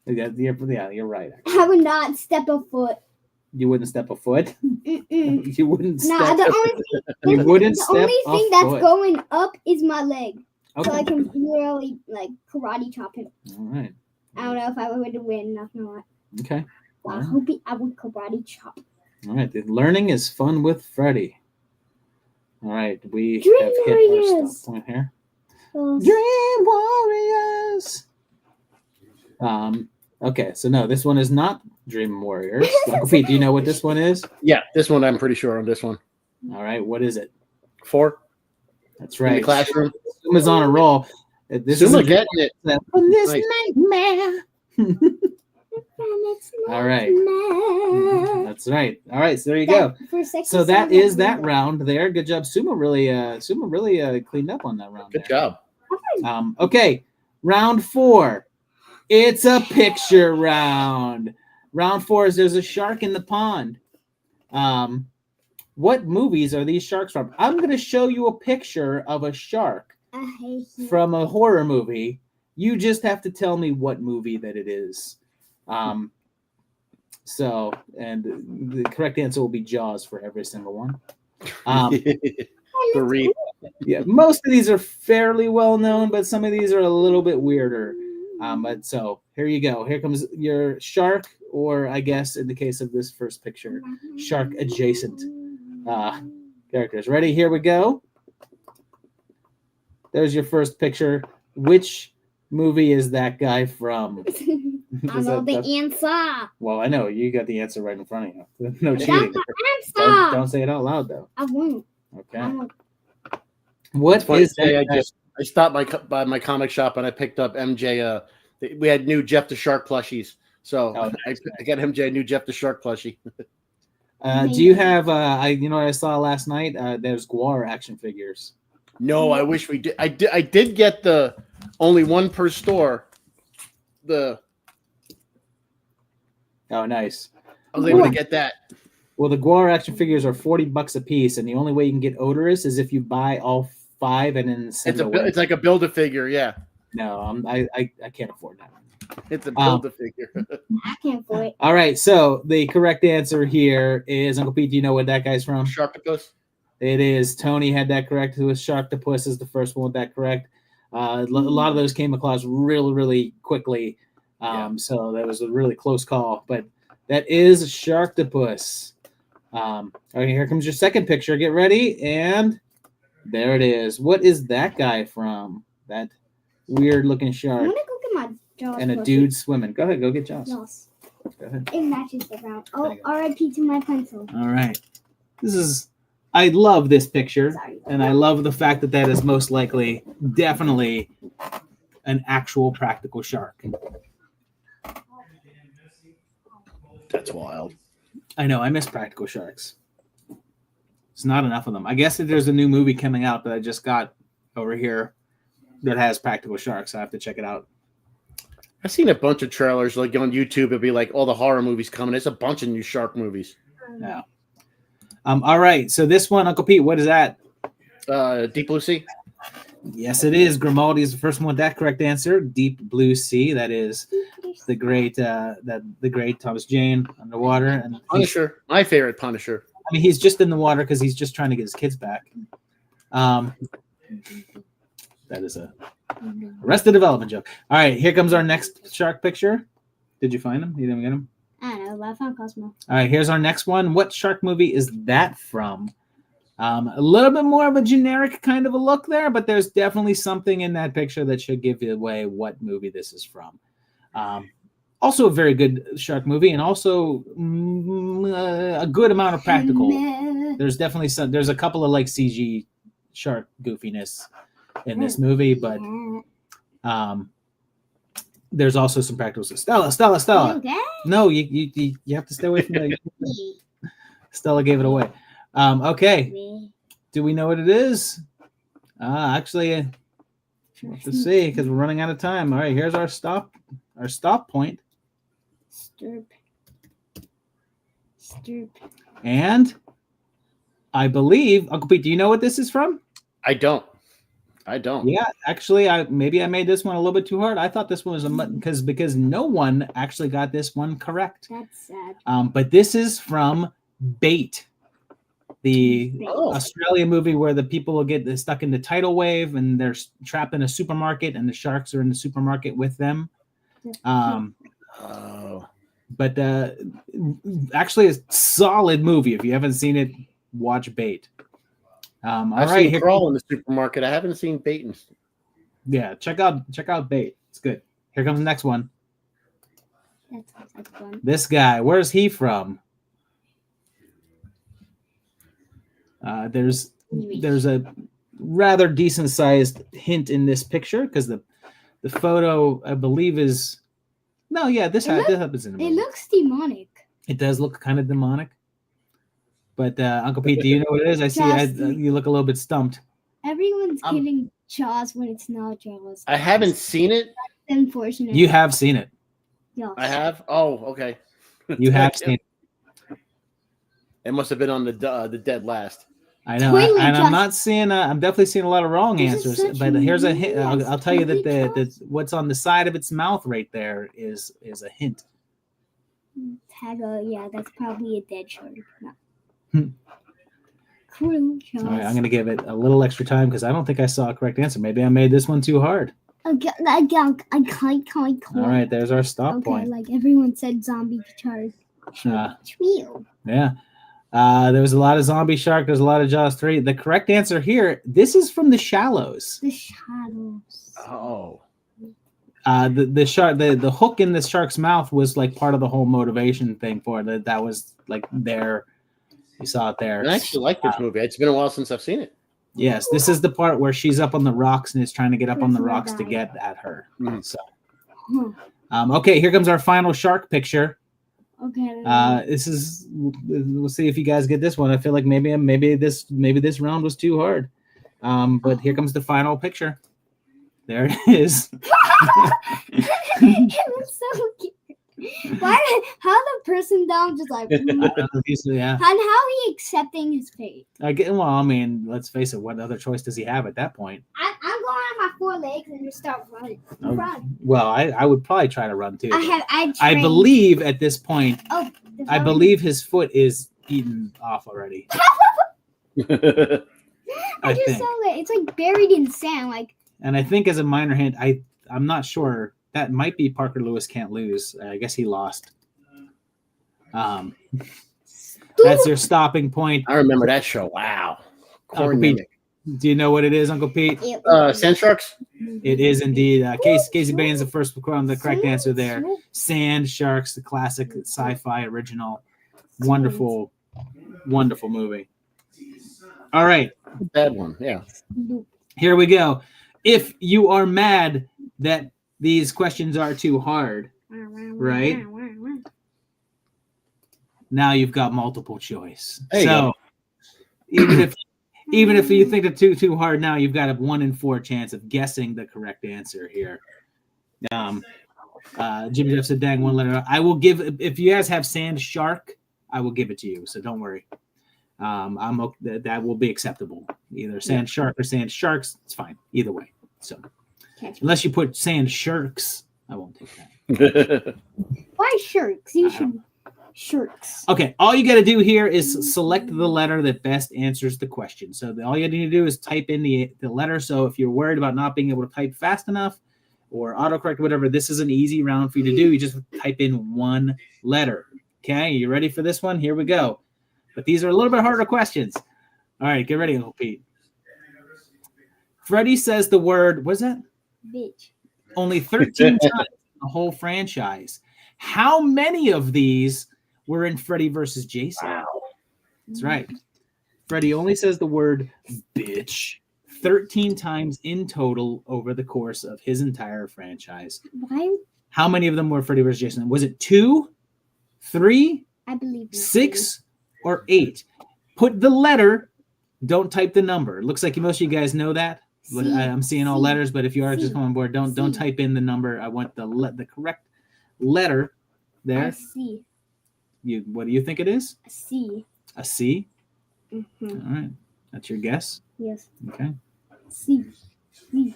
Yeah, you're right. I would not step a foot. You wouldn't step a foot. Mm-mm. You wouldn't step. Nah, You wouldn't the step only a thing that's foot. going up is my leg, so I Okay. can really like karate chop him. All right. I don't know if I would win. Not gonna lie. Okay. I hope I would karate chop. All right. The learning is fun with Freddy. All right. We Dream have hit our Warriors. stop point here. Yes. Dream Warriors. Okay. So no, this one is not Dream Warriors. Uncle Pete, do you know what this one is? Yeah, this one I'm pretty sure on this one. All right. What is it? 4 That's in right. the classroom. Suma's on a roll. This Suma is getting it. from this Nice. nightmare. All right. Nightmare. That's right. All right. So there you go. So that is that round there. Good job, Suma. Really cleaned up on that round. Good there. job. Okay. Round 4. It's a picture round. Round 4 is there's a shark in the pond. What movies are these sharks from? I'm going to show you a picture of a shark I hate you. from a horror movie. You just have to tell me what movie that it is. And the correct answer will be Jaws for every single one. For real. Yeah, most of these are fairly well known, but some of these are a little bit weirder. But so here you go. Here comes your shark, or I guess in the case of this first picture, shark adjacent characters. Ready? Here we go. There's your first picture. Which movie is that guy from? I know the answer. Well, I know you got the answer right in front of you. No That's cheating. the answer. Don't say it out loud though. I won't. Okay. I won't. What Funny is to say, that? I stopped by my comic shop and I picked up MJ. We had new Jeff the Shark plushies, so Oh, nice, I got MJ a new Jeff the Shark plushie. Do you have? What I saw last night. There's Guar action figures. No, I wish we did. I did get the only one per store. Oh, nice. I was able to get that. Well, the Guar action figures are $40 a piece, and the only way you can get odorous is if you buy all 5 and then send away. It's like a Build-A-Figure, yeah. No, I can't afford that. It's a Build-A-Figure. I can't afford it. All right, so the correct answer here is Uncle Pete. Do you know what that guy's from? Sharktopus. It is. Tony had that correct. It was Sharktopus is the first one with that correct. A lot of those came across really, really quickly. So that was a really close call. But that is Sharktopus. All right, here comes your second picture. Get ready. And there it is. What is that guy from? That weird looking I'm shark. gonna go get my Jaws. And a plushie. dude swimming. Go ahead. Go get Jaws. Yes. Go ahead. It matches the round. There Oh, you go. R.I.P. to my pencil. All right. I love this picture. Sorry. And I love the fact that is most likely, definitely, an actual practical shark. That's wild. I know, I miss practical sharks. There's not enough of them. I guess that there's a new movie coming out that I just got over here that has practical sharks. I have to check it out. I've seen a bunch of trailers like on YouTube. It'd be like all the horror movies coming. There's a bunch of new shark movies. Yeah. All right. So this one, Uncle Pete, what is that? Deep Blue Sea. Yes, it is. Grimaldi is the first one with that correct answer. Deep Blue Sea. That is the great Thomas Jane underwater. And Punisher. My favorite Punisher. I mean, he's just in the water because he's just trying to get his kids back. That is a Arrested Development joke. All right, here comes our next shark picture. Did you find him? You didn't get him? I don't know, I found Cosmo. All right, here's our next one. What shark movie is that from? A little bit more of a generic kind of a look there, but there's definitely something in that picture that should give you away what movie this is from. Also a very good shark movie, and also a good amount of practical. There's definitely there's a couple of like CG shark goofiness in this movie, but there's also some practical stuff. Stella. Okay. No, you have to stay away from that. Stella gave it away. Okay. Do we know what it is? Actually, we'll have to see because we're running out of time. All right, here's our stop point. Stirp. And I believe, Uncle Pete, do you know what this is from? I don't. Yeah, actually, I made this one a little bit too hard. I thought this one was because no one actually got this one correct. That's sad. But this is from Bait, the Australian movie where the people will get stuck in the tidal wave and they're trapped in a supermarket and the sharks are in the supermarket with them. But actually, a solid movie. If you haven't seen it, watch Bait. I've seen Crawl in the supermarket. I haven't seen Bait. Yeah, check out Bait. It's good. Here comes the next one. That's fun. This guy, where's he from? There's a rather decent sized hint in this picture because the photo I believe is this happens in the movie. It looks demonic. It does look kind of demonic. But Uncle Pete, do you know what it is? I see you look a little bit stumped. Everyone's getting Jaws when it's not Jaws. I haven't seen it. That's unfortunate. You have seen it. Yes. I have. Oh, okay. You have seen it. It must have been on the dead last. I know, and I'm not seeing. I'm definitely seeing a lot of wrong answers. But here's a hint. I'll tell you that the what's on the side of its mouth right there is a hint. Yeah, that's probably a dead shark. No. Cool. All right, I'm going to give it a little extra time because I don't think I saw a correct answer. Maybe I made this one too hard. All right, there's our stop point. Like everyone said, zombie shark. Yeah. There was a lot of zombie shark. There's a lot of Jaws 3. The correct answer here, this is from The Shallows. The Shadows. Oh. The shark, the hook in the shark's mouth was like part of the whole motivation thing for it. That was like there. You saw it there. I actually like this movie. It's been a while since I've seen it. Yes, this is the part where she's up on the rocks and is trying to get up on the rocks to get at her. Mm-hmm. So, okay, here comes our final shark picture. Okay. This is. We'll see if you guys get this one. I feel like maybe this round was too hard. But here comes the final picture. There it is. It looks so cute. How the person down just like yeah. And how he accepting his fate. Let's face it, what other choice does he have at that point? I'm going on my 4 legs and just start running. Well, I would probably try to run too. I believe at this point I believe his foot is eaten off already. I just saw that. It's like buried in sand, and I think as a minor hint, I'm not sure. That might be Parker Lewis Can't Lose. I guess he lost. That's your stopping point. I remember that show. Wow. Uncle Pete, do you know what it is, Uncle Pete? Sand sharks? It is indeed. Casey Bain's the first on the correct answer there. Sand Sharks, the classic sci-fi original. Wonderful, wonderful movie. All right. Bad one, yeah. Here we go. If you are mad that these questions are too hard, right? Now you've got multiple choice. So even if you think it's too hard now, you've got a 1 in 4 chance of guessing the correct answer here. Jimmy Jeff said, "Dang, 1 letter." I will give if you guys have Sand Shark, I will give it to you. So don't worry. That will be acceptable. Either Sand Shark or Sand Sharks, it's fine. Either way. So. Unless you put Sand Sharks, I won't take that. Why sharks? You should sharks. Okay, all you got to do here is select the letter that best answers the question. So all you need to do is type in the letter. So if you're worried about not being able to type fast enough or autocorrect, whatever, this is an easy round for you to do. You just type in 1 letter. Okay, you ready for this one? Here we go. But these are a little bit harder questions. All right, get ready, Uncle Pete. Freddy says the word, what's that? Bitch. Only 13 times in the whole franchise. How many of these were in Freddy versus Jason? Wow. That's right. Freddy only says the word bitch 13 times in total over the course of his entire franchise. Why? How many of them were Freddy versus Jason? Was it 2, 3, I believe 6, or 8? Put the letter. Don't type the number. It looks like most of you guys know that. But I'm seeing all letters. But if you are just coming on board, don't type in the number. I want the correct letter there. A C. What do you think it is? A C. A C. Mm-hmm. All right, that's your guess. Yes. Okay. C. C.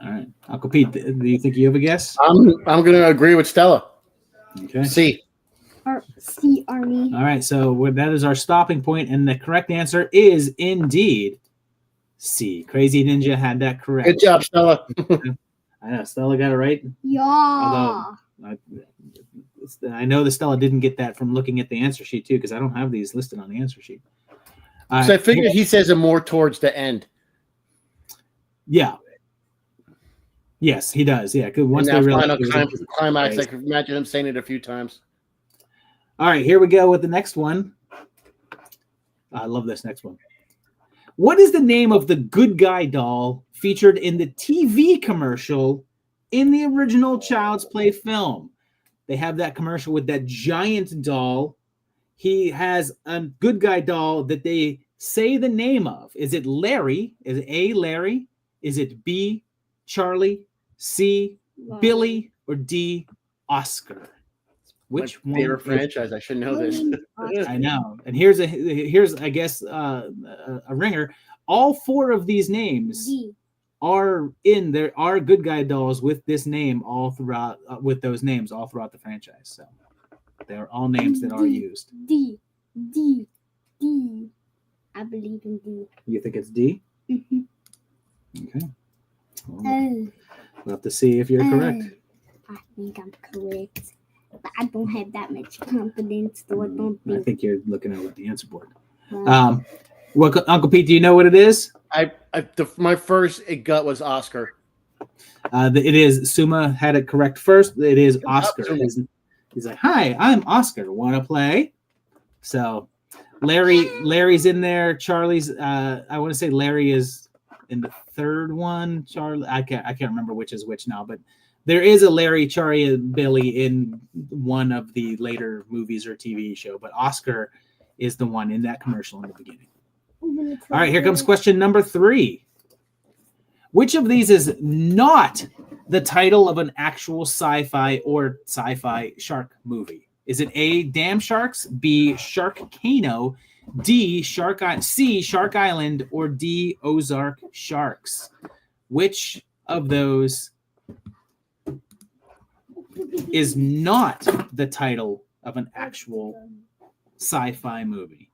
All right, Uncle Pete. Do you think you have a guess? I'm gonna agree with Stella. Okay. C. C. Army. All right, so that is our stopping point, and the correct answer is indeed C. Crazy Ninja had that correct. Good job, Stella. I know Stella got it right. Yeah. Although I know that Stella didn't get that from looking at the answer sheet too, because I don't have these listed on the answer sheet. So I figured he says it more towards the end. Yeah. Yes, he does. Yeah, because once In they that realize final climax, I can imagine him saying it a few times. All right, here we go with the next one. I love this next one. What is the name of the good guy doll featured in the TV commercial in the original Child's Play film? They have that commercial with that giant doll. He has a good guy doll that they say the name of. Is it Larry? Is it A, Larry? Is it B, Charlie? C, Billy? Or D, Oscar? Which My one? favorite franchise. I should know this. I know. And here's I guess a ringer. All 4 of these names are in there. Are good guy dolls with this name all throughout with those names all throughout the franchise. So they are all names that are used. D. I believe in D. You think it's D? Mm-hmm. Okay. Well, we'll have to see if you're correct. I think I'm correct. But I don't have that much confidence, so I don't I think. think you're looking at the answer board. What, Uncle Pete? Do you know what it is? My first gut was Oscar. It is. Suma had it correct first. It is Oscar. Suma. He's like, "Hi, I'm Oscar. Want to play?" So, Larry's in there. Charlie's. I want to say Larry is in the third one. Charlie. I can't remember which is which now, but there is a Larry, Charlie, and Billy in one of the later movies or TV show. But Oscar is the one in that commercial in the beginning. All right, here comes question number 3. Which of these is not the title of an actual sci-fi shark movie? Is it A, Damn Sharks, B, Sharkcano, D, C, Shark Island, or D, Ozark Sharks? Which of those is not the title of an actual sci-fi movie?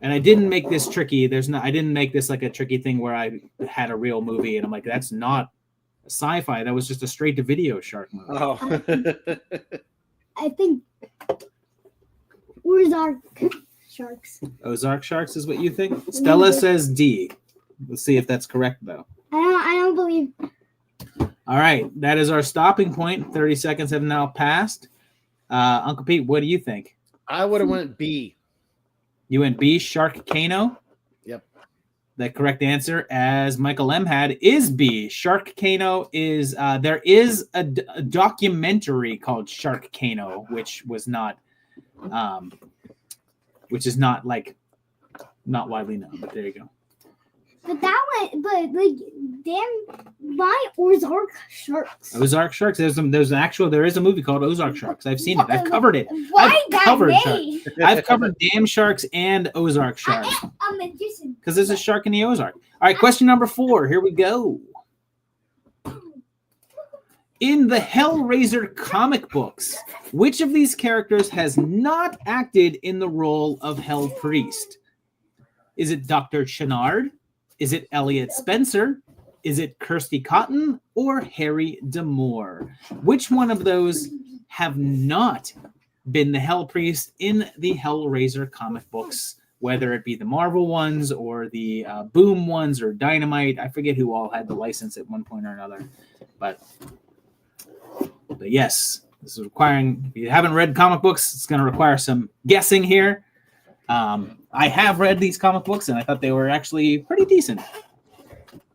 And I didn't make this tricky. I didn't make this like a tricky thing where I had a real movie and I'm like, that's not sci-fi. That was just a straight to video shark movie. Oh. I think Ozark Sharks. Ozark Sharks is what you think? Stella says D. Let's see if that's correct though. I don't believe. All right, that is our stopping point. 30 seconds have now passed. Uncle Pete, what do you think? I would have went B. You went B, Sharkcano? Yep. The correct answer, as Michael M. had, is B. Sharkcano is, there is a documentary called Sharkcano, which is not widely known, but there you go. But why Ozark Sharks? Ozark Sharks. There is a movie called Ozark Sharks. I've seen it. I've covered it. Why I've covered Damn Sharks and Ozark Sharks. Because there's a shark in the Ozark. All right, question number 4. Here we go. In the Hellraiser comic books, which of these characters has not acted in the role of Hell Priest? Is it Dr. Chenard? Is it Elliot Spencer? Is it Kirsty Cotton or Harry D'Amour? Which one of those have not been the Hell Priest in the Hellraiser comic books, whether it be the Marvel ones or the Boom ones or Dynamite. I forget who all had the license at one point or another. But yes, this is requiring, if you haven't read comic books, it's going to require some guessing here. I have read these comic books, and I thought they were actually pretty decent.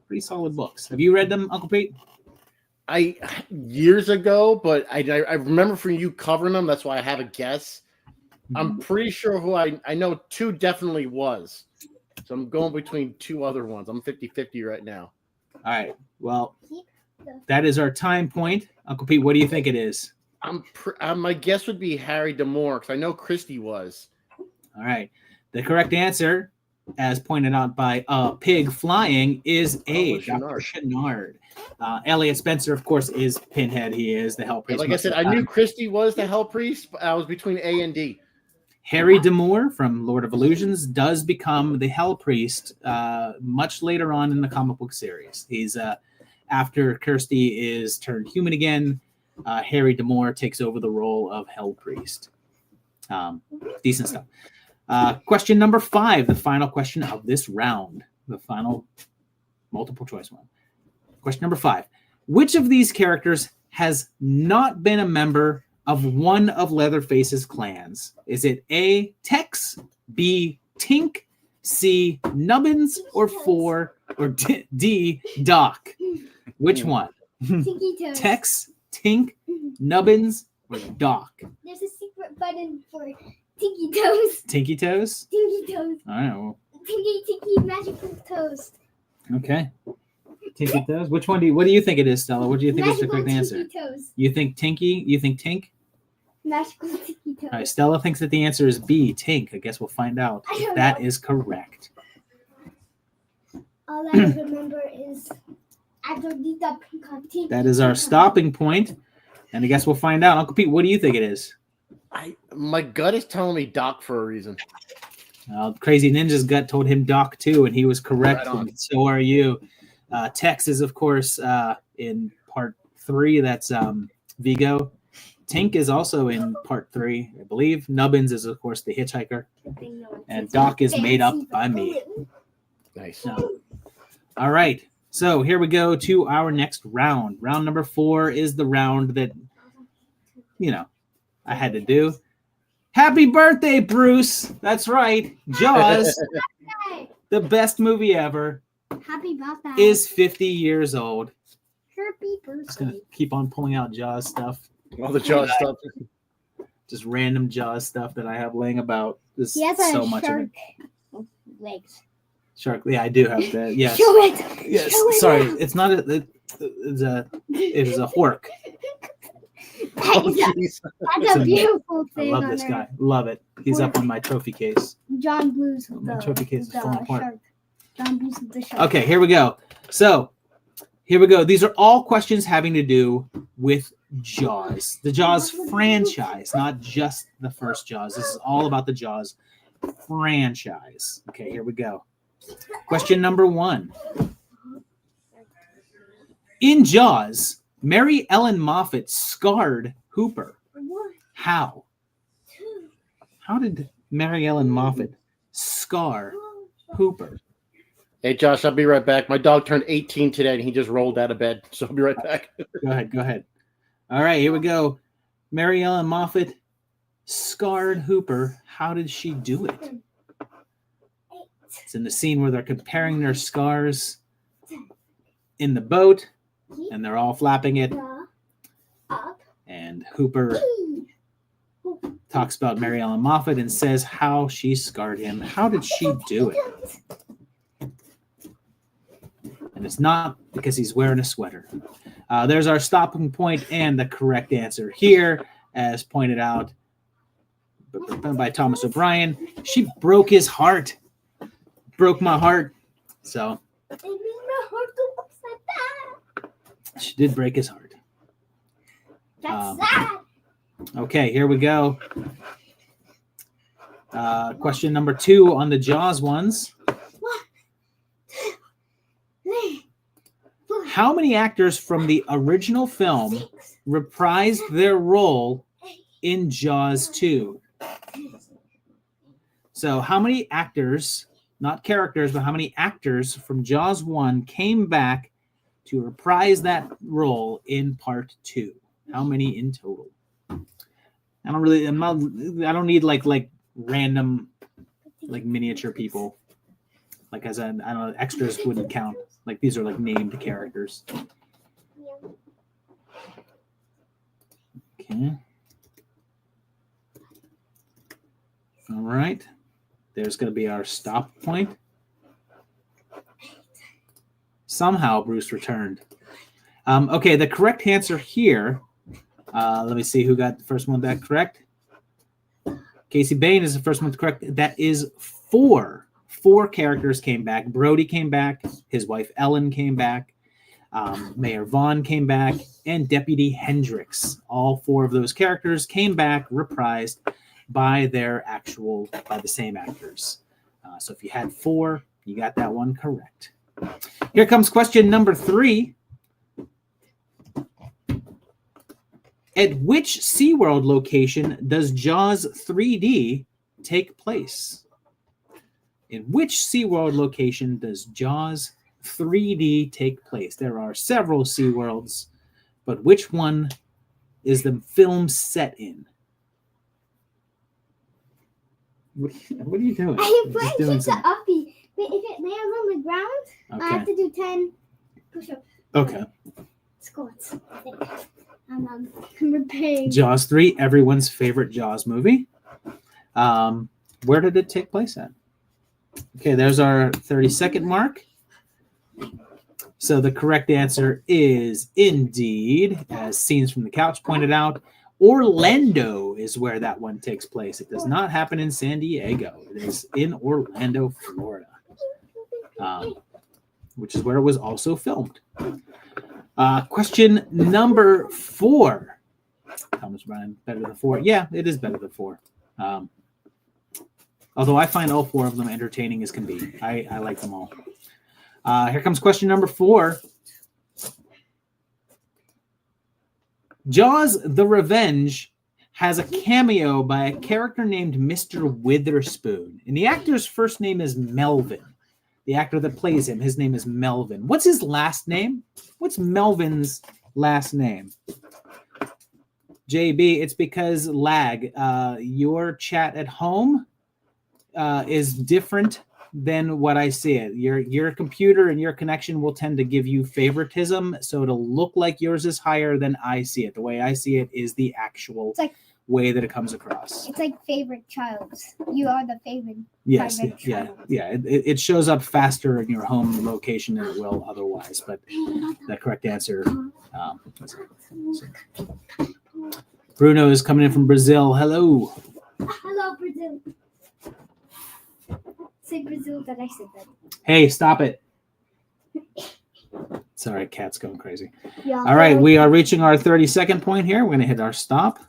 Pretty solid books. Have you read them, Uncle Pete? I years ago, but I remember from you covering them. That's why I have a guess. I'm pretty sure who I know 2 definitely was. So I'm going between 2 other ones. I'm 50-50 right now. All right. Well, that is our time point. Uncle Pete, what do you think it is? My guess would be Harry D'Amour, because I know Christy was. All right. The correct answer, as pointed out by Pig Flying, is A. Dr. Channard. Elliot Spencer, of course, is Pinhead. He is the Hell Priest. Like I said, I knew Christy was the Hell Priest, but I was between A and D. Harry D'Amour from Lord of Illusions does become the Hell Priest much later on in the comic book series. He's after Kirsty is turned human again, Harry D'Amour takes over the role of Hell Priest. Decent stuff. Question number 5, the final question of this round, the final multiple choice one. Question number 5. Which of these characters has not been a member of one of Leatherface's clans? Is it A, Tex, B, Tink, C, Nubbins, or D, Doc? Which one? Tinky Toes. Tex, Tink, Nubbins, or Doc? There's a secret button for Tinky Toes. Tinky Toes? Tinky Toes. I don't know. Tinky Magical Toast. Okay. Tinky Toes. Which one what do you think it is, Stella? What do you think is the correct answer? Toes. You think Tinky? You think Tink? Magical Tinky Toes. All right, Stella thinks that the answer is B, Tink. I guess we'll find out if that is correct. All I remember is Adrodita Pinka. That is our stopping point, and I guess we'll find out. Uncle Pete, what do you think it is? My gut is telling me Doc for a reason. Crazy Ninja's gut told him Doc too, and he was correct. Right on. And so are you. Tex is, of course, in part 3. That's Vigo. Tink is also in part 3, I believe. Nubbins is, of course, the hitchhiker. And Doc is made up by me. Nice. All right. So here we go to our next round. Round number 4 is the round that, I had to do. Happy birthday, Bruce. That's right. Jaws, the best movie ever, Happy birthday. is 50 years old. Happy Just going birthday. to keep on pulling out Jaws stuff. All the Jaws stuff. Just random Jaws stuff that I have laying about. There's He has so a much of shark it. with legs. Shark. Yeah, I do have that. Yes. Show it. Yes. Show it Sorry, now. it's not it is a hork. Oh, jeez. That's a beautiful I thing. love on this there. guy. Love it. He's up on my trophy case. John Blues with My the, trophy case is the falling apart. shark. John Blues with the shark. Okay, here we go. So, here we go. These are all questions having to do with Jaws, the Jaws franchise, not just the first Jaws. This is all about the Jaws franchise. Okay, here we go. Question number 1. In Jaws, Mary Ellen Moffat scarred Hooper. How? How did Mary Ellen Moffat scar Hooper? Hey, Josh, I'll be right back. My dog turned 18 today, and he just rolled out of bed. So I'll be right back. Go ahead. All right, here we go. Mary Ellen Moffat scarred Hooper. How did she do it? It's in the scene where they're comparing their scars in the boat, and they're all flapping it. And Hooper talks about Mary Ellen Moffat and says how she scarred him. How did she do it? And it's not because he's wearing a sweater. There's our stopping point and the correct answer here, as pointed out by Thomas O'Brien. She broke his heart. Broke my heart. So she did break his heart. That's sad. Okay, here we go. Question number 2 on the Jaws ones. How many actors from the original film reprised their role in Jaws 2? So how many actors, not characters, but how many actors from Jaws 1 came back to reprise that role in part 2? How many in total? I don't need like random like miniature people. Like as I don't know, extras wouldn't count. Like these are like named characters. Okay. All right. There's going to be our stop point. Somehow Bruce returned. Okay, the correct answer here. Let me see who got the first one back correct. Casey Bain is the first one correct. That is 4. 4 characters came back. Brody came back. His wife Ellen came back. Mayor Vaughn came back. And Deputy Hendricks. All 4 of those characters came back, reprised by the same actors. So if you had 4, you got that one correct. Here comes question number 3. At which SeaWorld location does Jaws 3D take place? In which SeaWorld location does Jaws 3D take place? There are several SeaWorlds, but which one is the film set in? What are you doing? I put just an uppie. But if it lands on the ground, Okay. I have to do 10 push-ups. Okay. Squats. I think. I'm repairing. Jaws 3, everyone's favorite Jaws movie. Where did it take place at? Okay, there's our 30-second mark. So the correct answer is indeed, as Scenes from the Couch pointed out, Orlando is where that one takes place. It does not happen in San Diego. It is in Orlando, Florida, which is where it was also filmed. Question number 4. Thomas Bryan, better than 4? Yeah, it is better than 4. Although I find all 4 of them entertaining as can be. I like them all. Here comes question number 4. Jaws: The Revenge has a cameo by a character named Mr. Witherspoon. And the actor's first name is Melvin. The actor that plays him, his name is Melvin. What's his last name? What's Melvin's last name? JB, it's because lag. Your chat at home is different than what I see it. Your computer and your connection will tend to give you favoritism, so it'll look like yours is higher than I see it. The way I see it is the actual way that it comes across. It's like favorite child. You are the favorite. Yes, favorite yeah, child. yeah. It shows up faster in your home location than it will otherwise. But the correct answer. Bruno is coming in from Brazil. Hello. Hello, Brazil. Say Brazil that I said that. Hey, stop it. Sorry, cat's going crazy. Yeah, All right, we are reaching our 30-second point here. We're going to hit our stop.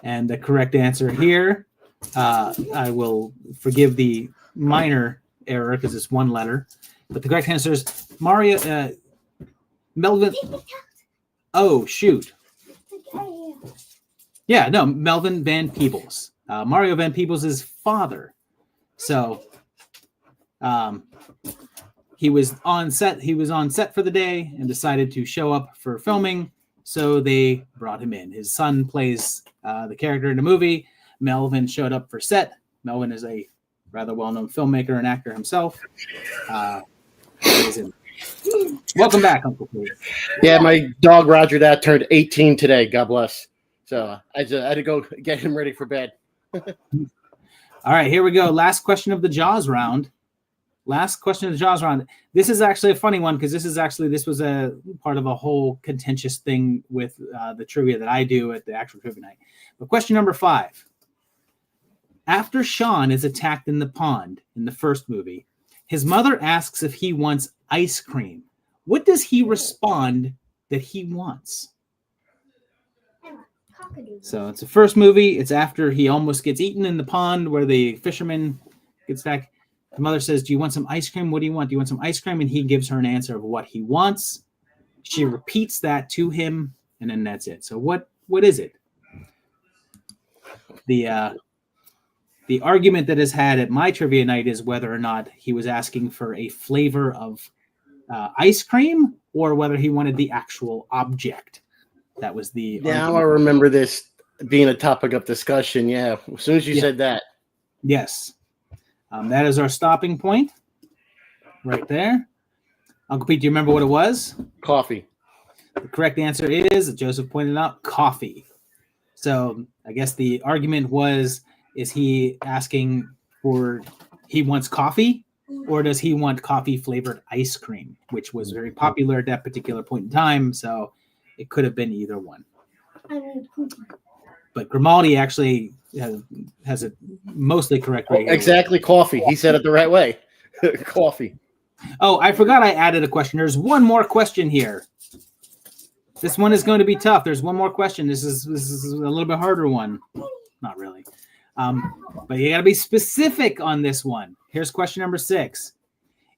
And the correct answer here, I will forgive the minor error because it's one letter. But the correct answer is Melvin. Oh, shoot. Yeah, no, Melvin Van Peebles. Mario Van Peebles' father. So he was on set. He was on set for the day and decided to show up for filming. So they brought him in. His son plays the character in the movie. Melvin showed up for set. Melvin is a rather well-known filmmaker and actor himself. Welcome back, Uncle Pete. Yeah, my dog Roger that turned 18 today. God bless. So I had to go get him ready for bed. All right, here we go. Last question of the Jaws round. This is actually a funny one because this was a part of a whole contentious thing with the trivia that I do at the actual trivia night. But question number 5. After Sean is attacked in the pond in the first movie, his mother asks if he wants ice cream. What does he respond that he wants? So it's the first movie. It's after he almost gets eaten in the pond where the fisherman gets back. The mother says, "Do you want some ice cream? What do you want? Do you want some ice cream?" And he gives her an answer of what he wants. She repeats that to him, and then that's it. So what is it? The argument that is had at my trivia night is whether or not he was asking for a flavor of ice cream or whether he wanted the actual object. That was the Now argument. I remember this being a topic of discussion. Yeah, as soon as you said that. Yes. That is our stopping point right there. Uncle Pete, do you remember what it was? Coffee. The correct answer is, as Joseph pointed out, coffee. So I guess the argument was, is he asking for, he wants coffee, or does he want coffee flavored ice cream, which was very popular at that particular point in time. So it could have been either one. But Grimaldi actually has it mostly correct right here. Exactly, coffee. He said it the right way. Coffee. Oh, I forgot I added a question. There's one more question here. This one is going to be tough. There's one more question. This is a little bit harder one. Not really. But you got to be specific on this one. Here's question number 6.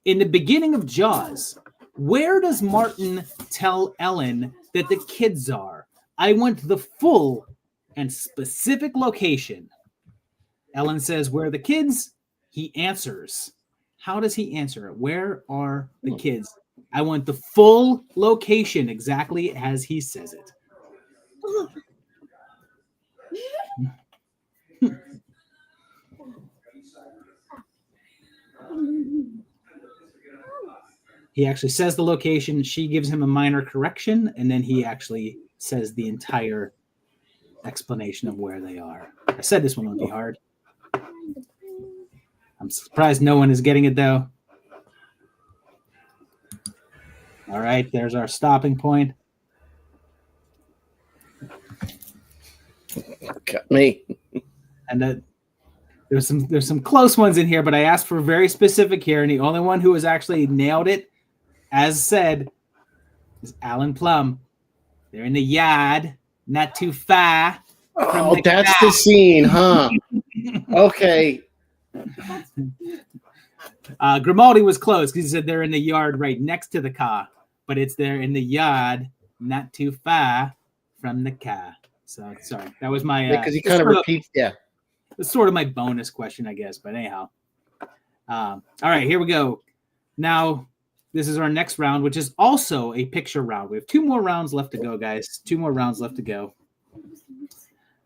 In the beginning of Jaws, where does Martin tell Ellen that the kids are? I want the full and specific location. Ellen says, where are the kids? He answers. How does he answer it? Where are the kids? I want the full location exactly as he says it. He actually says the location. She gives him a minor correction, and then he actually says the entire explanation of where they are. I said this one would be hard. I'm surprised no one is getting it, though. All right, there's our stopping point. Got me. And there's some close ones in here, but I asked for very specific here, and the only one who has actually nailed it, as said, is Alan Plum. They're in the yard, not too far. Oh, that's the scene, huh? Okay. Grimaldi was close because he said they're in the yard right next to the car, but it's there in the yard, not too far from the car. So sorry, that was my because he kind of repeats. Yeah, it's sort of my bonus question, I guess. But anyhow, all right, here we go. Now this is our next round, which is also a picture round. We have 2 more rounds left to go, guys. 2 more rounds left to go.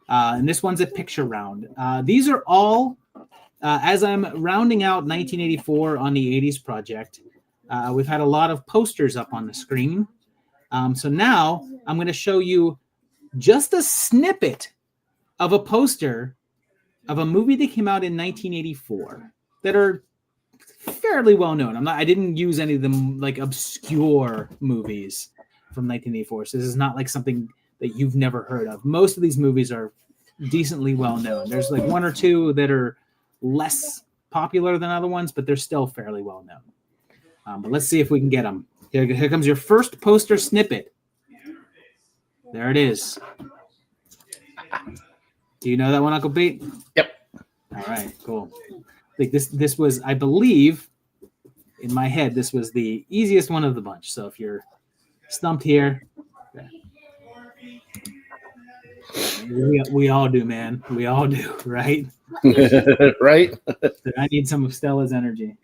And this one's a picture round. These are all, as I'm rounding out 1984 on the 80s project, we've had a lot of posters up on the screen. So now I'm going to show you just a snippet of a poster of a movie that came out in 1984 that are fairly well known. I didn't use any of them like obscure movies from 1984. So this is not like something that you've never heard of. Most of these movies are decently well known. There's like 1 or 2 that are less popular than other ones, but they're still fairly well known. But let's see if we can get them. Here comes your first poster snippet. There it is. Do you know that one, Uncle Pete? Yep. All right, cool. I think this was, I believe, in my head, this was the easiest one of the bunch. So if you're stumped here, we all do, man. We all do, right? Right. I need some of Stella's energy.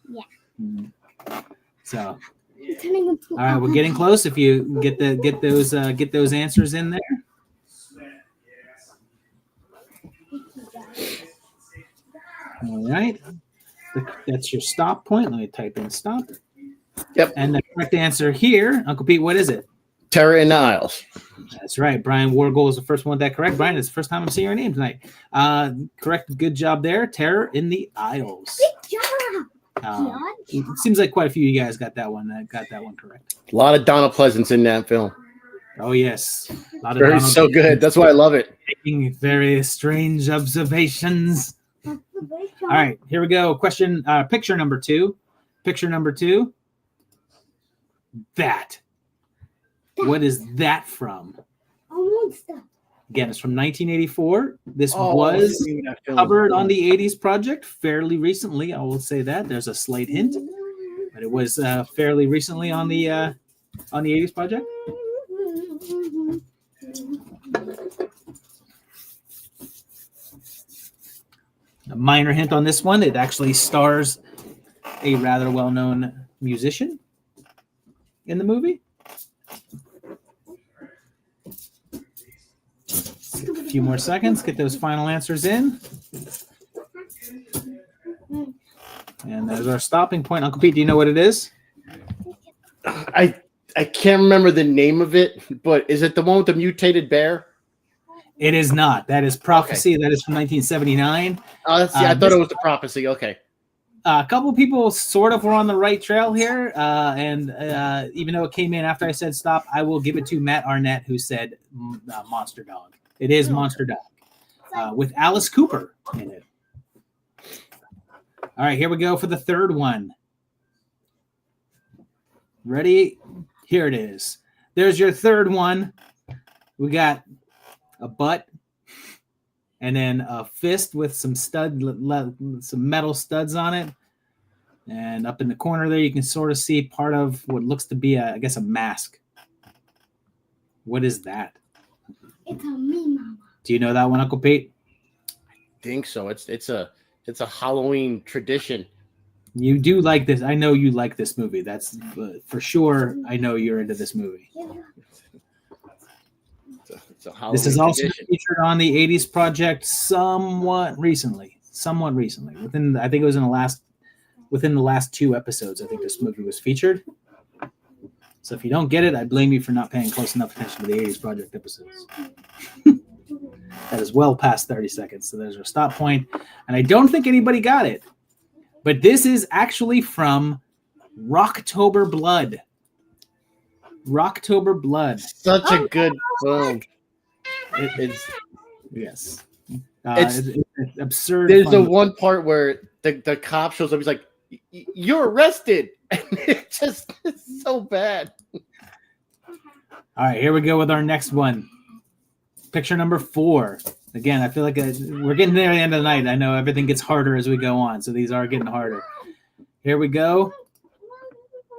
Yeah. So, all right, we're getting close. If you get those answers in there. All right, that's your stop point. Let me type in stop. Yep. And the correct answer here, Uncle Pete, what is it? Terror in the Isles. That's right. Brian Wargol is the first one with that correct. Brian, it's the first time I'm seeing your name tonight. Correct. Good job there. Terror in the Isles. Good job. It seems like quite a few of you guys got that one correct. A lot of Donna Pleasance in that film. Oh, yes. A lot of Very Donald so good. That's why I love it. making very strange observations. All right, here we go. Question, picture number 2. Picture number 2. That. What is that from? A monster. Again, it's from 1984. This was that film. covered on the 80s project fairly recently. I will say that. There's a slight hint. But it was fairly recently on the on the 80s project? A minor hint on this one, it actually stars a rather well-known musician in the movie. A few more seconds, get those final answers in. And there's our stopping point. Uncle Pete, do you know what it is? I can't remember the name of it, but is it the one with the mutated bear? It is not. That is Prophecy. Okay. That is from 1979. Oh, I thought it was the Prophecy. Okay. A couple people sort of were on the right trail here, and even though it came in after I said stop, I will give it to Matt Arnett, who said Monster Dog. It is Monster Dog, with Alice Cooper in it. All right, here we go for the third one. Ready? Here it is. There's your third one. We got a butt, and then a fist with some metal studs on it. And up in the corner there, you can sort of see part of what looks to be, I guess, a mask. What is that? It's a me, Mama. Do you know that one, Uncle Pete? I think so. It's a Halloween tradition. You do like this. I know you like this movie. That's for sure. I know you're into this movie. It's a Halloween this is also tradition. Featured on the 80s project somewhat recently. Within, I think it was within the last 2 episodes, I think this movie was featured. So if you don't get it, I blame you for not paying close enough attention to the 80s project episodes. That is well past 30 seconds. So there's our stop point. And I don't think anybody got it. But this is actually from Rocktober Blood. Rocktober Blood. Such a good film. Yes. It's absurd. There's the one part where the cop shows up. He's like, "You're arrested." And it's so bad. All right, here we go with our next one. Picture number 4. Again, I feel like we're getting near the end of the night. I know everything gets harder as we go on, so these are getting harder. Here we go.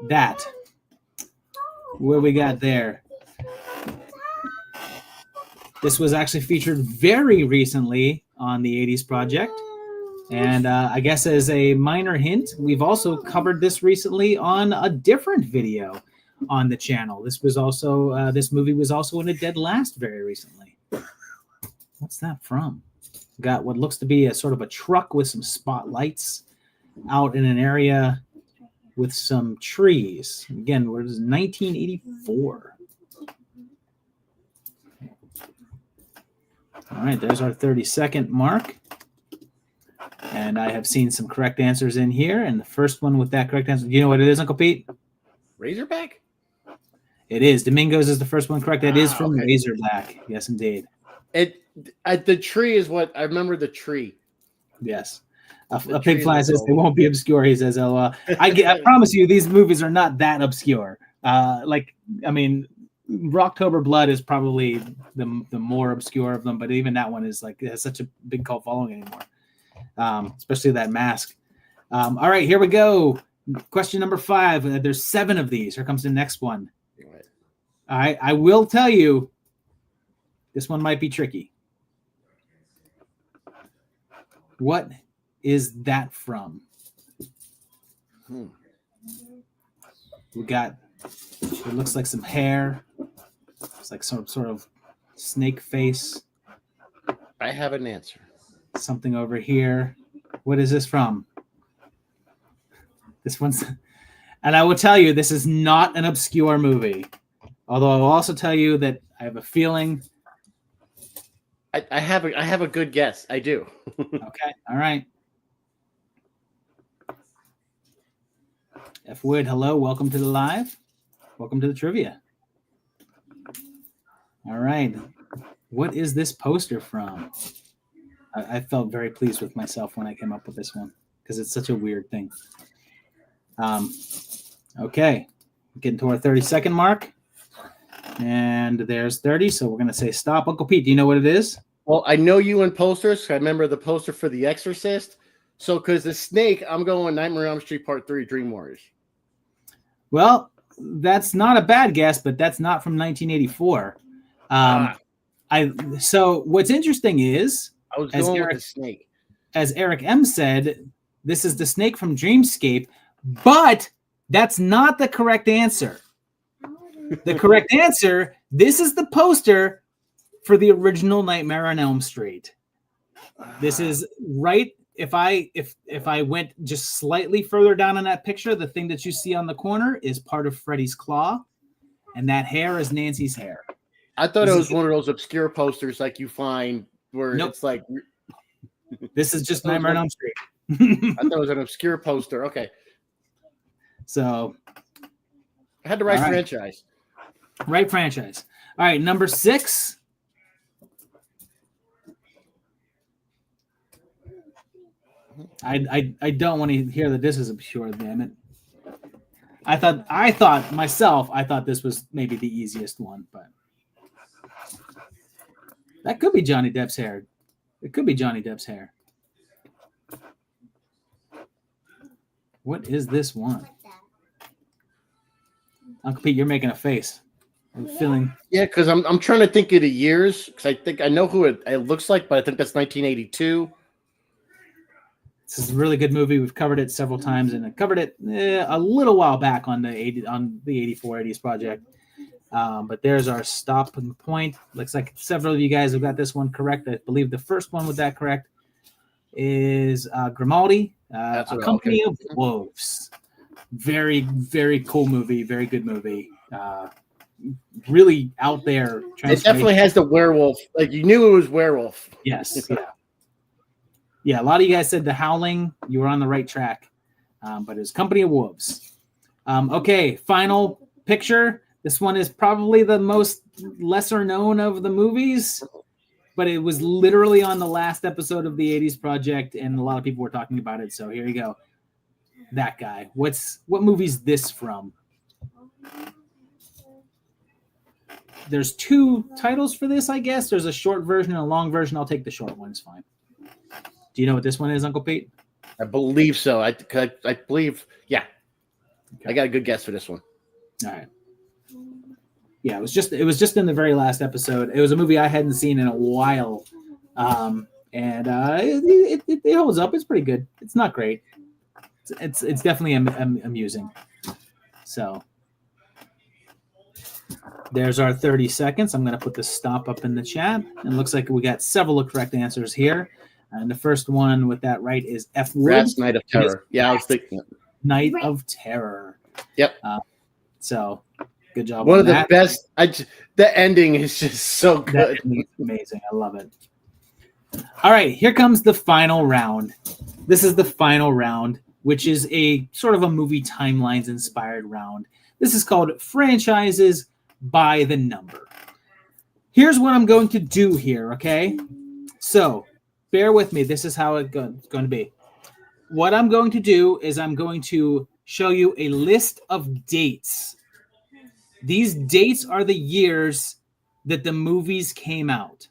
That. What we got there? This was actually featured very recently on the 80s project. And I guess as a minor hint, we've also covered this recently on a different video on the channel. This movie was also in a Dead Last very recently. What's that from? Got what looks to be a sort of a truck with some spotlights out in an area with some trees. Again, it was 1984. All right, there's our 30-second mark. And I have seen some correct answers in here. And the first one with that correct answer, do you know what it is, Uncle Pete? Razorback? It is. Domingos is the first one correct. That is from Razorback. Yes, indeed. The tree is what I remember. The tree. Yes. A pig fly says they won't be obscure. He says, "LOL." I promise you, these movies are not that obscure. Rocktober Blood is probably the more obscure of them, but even that one is like it has such a big cult following anymore. Especially that mask. All right, here we go. Question number 5. There's 7 of these. Here comes the next one. All right, I will tell you, this one might be tricky. What is that from? We got, it looks like some hair. It's like some sort of snake face. I have an answer. Something over here. What is this from? This one's, and I will tell you, this is not an obscure movie. Although I will also tell you that I have a feeling. I have a good guess. I do. Okay. All right. F. Wood, hello. Welcome to the live. Welcome to the trivia. All right. What is this poster from? I felt very pleased with myself when I came up with this one because it's such a weird thing. Okay. Getting to our 30-second mark. And there's 30, so we're going to say stop. Uncle Pete, do you know what it is? Well, I know you in posters. I remember the poster for The Exorcist. So, because the snake, I'm going Nightmare on Elm Street Part 3, Dream Warriors. Well, that's not a bad guess, but that's not from 1984. So what's interesting is, I was going with the snake. As Eric M said, this is the snake from Dreamscape, but that's not the correct answer. The correct answer, this is the poster for the original Nightmare on Elm Street. This is right. If I went just slightly further down in that picture, the thing that you see on the corner is part of Freddy's claw, and that hair is Nancy's hair. I thought it was one of those obscure posters like you find where it's like. This is just Nightmare on Elm Street. I thought it was an obscure poster. Okay. So I had the right franchise. Right franchise. All right, number 6. I don't want to hear that this is obscure, damn it. I thought this was maybe the easiest one, but that could be Johnny Depp's hair. It could be Johnny Depp's hair. What is this one? Uncle Pete, you're making a face. I'm feeling. Yeah, because I'm trying to think of the years, because I think I know who it looks like, but I think that's 1982. This is a really good movie. We've covered it several times, and I covered it a little while back on the 84 80s project. But there's our stop and point. Looks like several of you guys have got this one correct. I believe the first one with that correct is Grimaldi, A Company of Wolves. Very, very cool movie. Very good movie. Really out there. It definitely has the werewolf. Like you knew it was werewolf. Yes. Yeah. A lot of you guys said The Howling. You were on the right track. But it was Company of Wolves. Okay. Final picture. This one is probably the most lesser known of the movies, but it was literally on the last episode of the 80s project, and a lot of people were talking about it. So here you go. That guy. What movie's this from? There's 2 titles for this, I guess. There's a short version and a long version. I'll take the short one. It's fine. Do you know what this one is, Uncle Pete? I believe so. I believe, yeah. Okay. I got a good guess for this one. All right. Yeah, it was just in the very last episode. It was a movie I hadn't seen in a while, and it holds up. It's pretty good. It's not great. It's definitely amusing. So there's our 30 seconds. I'm going to put the stop up in the chat. And it looks like we got several correct answers here. And the first one with that right is F. Wood. Night of Terror. Yeah, I was thinking. Night of Terror. Yep. So. Good job. One of the best. The ending is just so good. Amazing. I love it. All right, here comes the final round. This is the final round, which is a sort of a movie timelines inspired round. This is called Franchises by the Number. Here's what I'm going to do here, okay? So bear with me. This is how it's going to be. What I'm going to do is I'm going to show you a list of dates. These dates are the years that the movies came out.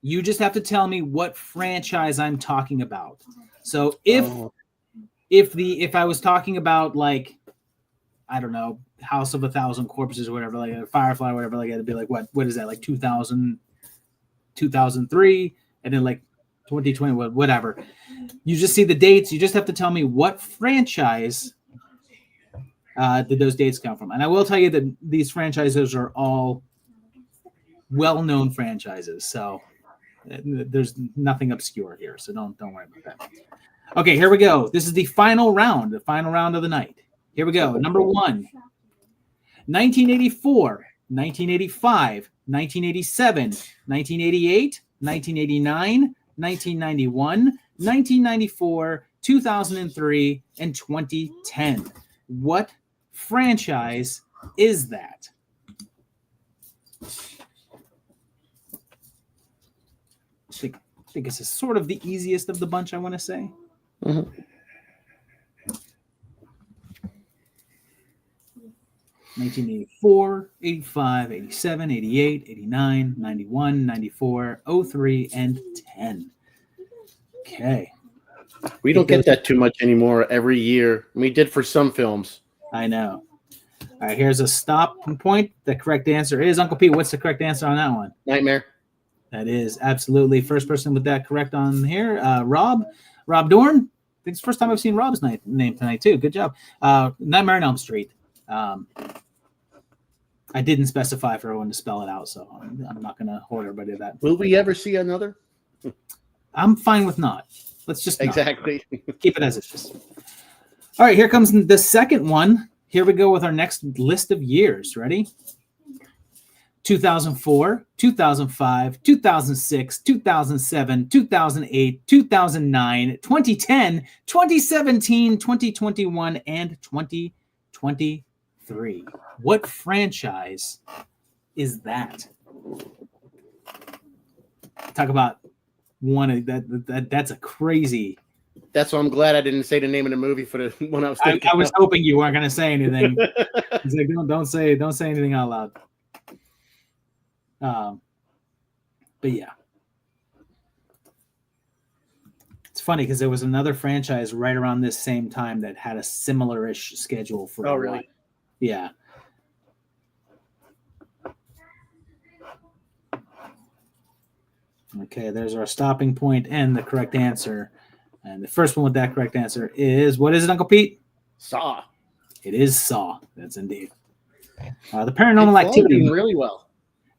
You just have to tell me what franchise I'm talking about. So if I was talking about, like, I don't know, House of 1,000 Corpses or whatever, like Firefly or whatever, like it'd be like what is that, like 2000, 2003, and then like 2020, whatever. You just see the dates. You just have to tell me what franchise did those dates come from. And I will tell you that these franchises are all well-known franchises, so there's nothing obscure here, so don't worry about that. Okay, here we go. This is the final round of the night. Here we go. Number 1, 1984, 1985, 1987, 1988, 1989, 1991, 1994, 2003, and 2010. What franchise is that? I think this is sort of the easiest of the bunch, I want to say. Mm-hmm. '84, '85, '87, '88, '89, '91, '94, '03, and 10. Okay. We don't get that too much anymore every year. We did for some films. I know. All right, here's a stop point. The correct answer is Uncle Pete. What's the correct answer on that one? Nightmare. That is absolutely first person with that correct on here. Rob Dorn. I think it's the first time I've seen Rob's name tonight too. Good job. Nightmare on Elm Street. I didn't specify for everyone to spell it out, so I'm not going to hold everybody to that. Will we ever see another? I'm fine with not. Let's just not. Exactly. Keep it as it is. All right, here comes the second one. Here we go with our next list of years. Ready? 2004, 2005, 2006, 2007, 2008, 2009, 2010, 2017, 2021, and 2023. What franchise is that? Talk about one of that's a crazy. That's why I'm glad I didn't say the name of the movie for the one I was thinking. I was hoping you weren't going to say anything. He's like, don't say anything out loud. But yeah, it's funny because there was another franchise right around this same time that had a similar-ish schedule for. Oh, really? Yeah. Okay, there's our stopping point and the correct answer. And the first one with that correct answer is, what is it, Uncle Pete? Saw. It is Saw. That's indeed. The Paranormal Activity. Really well.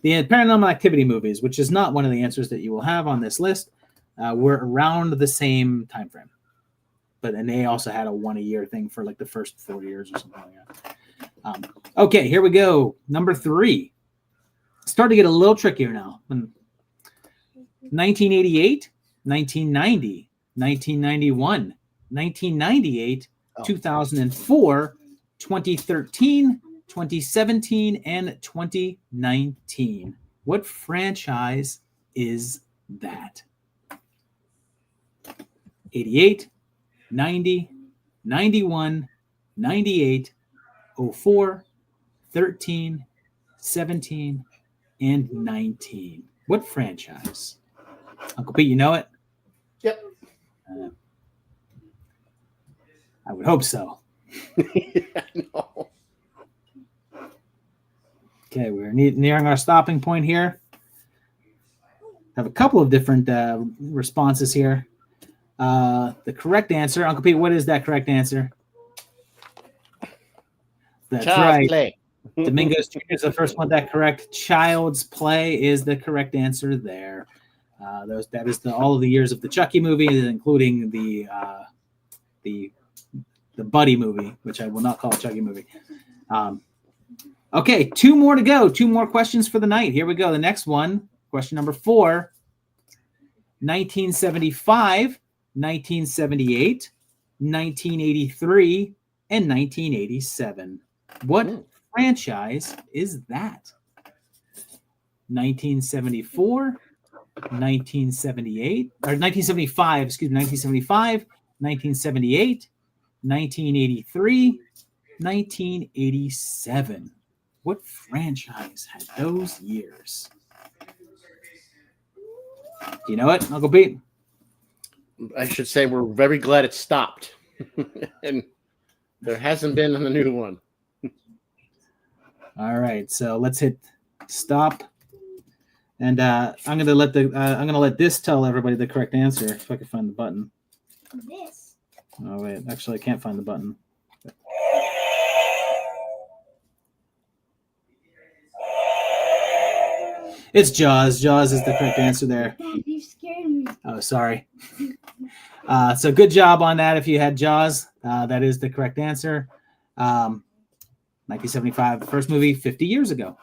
The Paranormal Activity movies, which is not one of the answers that you will have on this list, were around the same time frame. And they also had a 1 a year thing for like the first 4 years or something like that. Okay, here we go. Number 3. Starting to get a little trickier now. 1988, 1990, 1991, 1998, 2004, 2013, 2017, and 2019. What franchise is that? 88, 90, 91, 98, 04, 13, 17, and 19. What franchise? Uncle Pete, you know it? Yep. I would hope so. I know. Okay, we're nearing our stopping point here. Have a couple of different responses here. The correct answer, Uncle Pete, what is that correct answer? That's Child's right. Play. Domingos Jr. is the first one that correct. Child's Play is the correct answer there. That is all of the years of the Chucky movie, including the Buddy movie, which I will not call a Chucky movie. Okay, 2 more to go. 2 more questions for the night. Here we go. The next one, question number 4. 1975, 1978, 1983, and 1987. What franchise is that? 1974, 1978, or 1975, excuse me, 1975, 1978, 1983, 1987. What franchise had those years? Do you know it, Uncle Pete? I should say we're very glad it stopped. And there hasn't been a new one. All right, so let's hit stop. And I'm gonna let this tell everybody the correct answer if I can find the button. This. Oh wait, actually I can't find the button. It's Jaws. Jaws is the correct answer there. Dad, you scared me. Oh, sorry. So good job on that. If you had Jaws, that is the correct answer. 1975, the first movie, 50 years ago.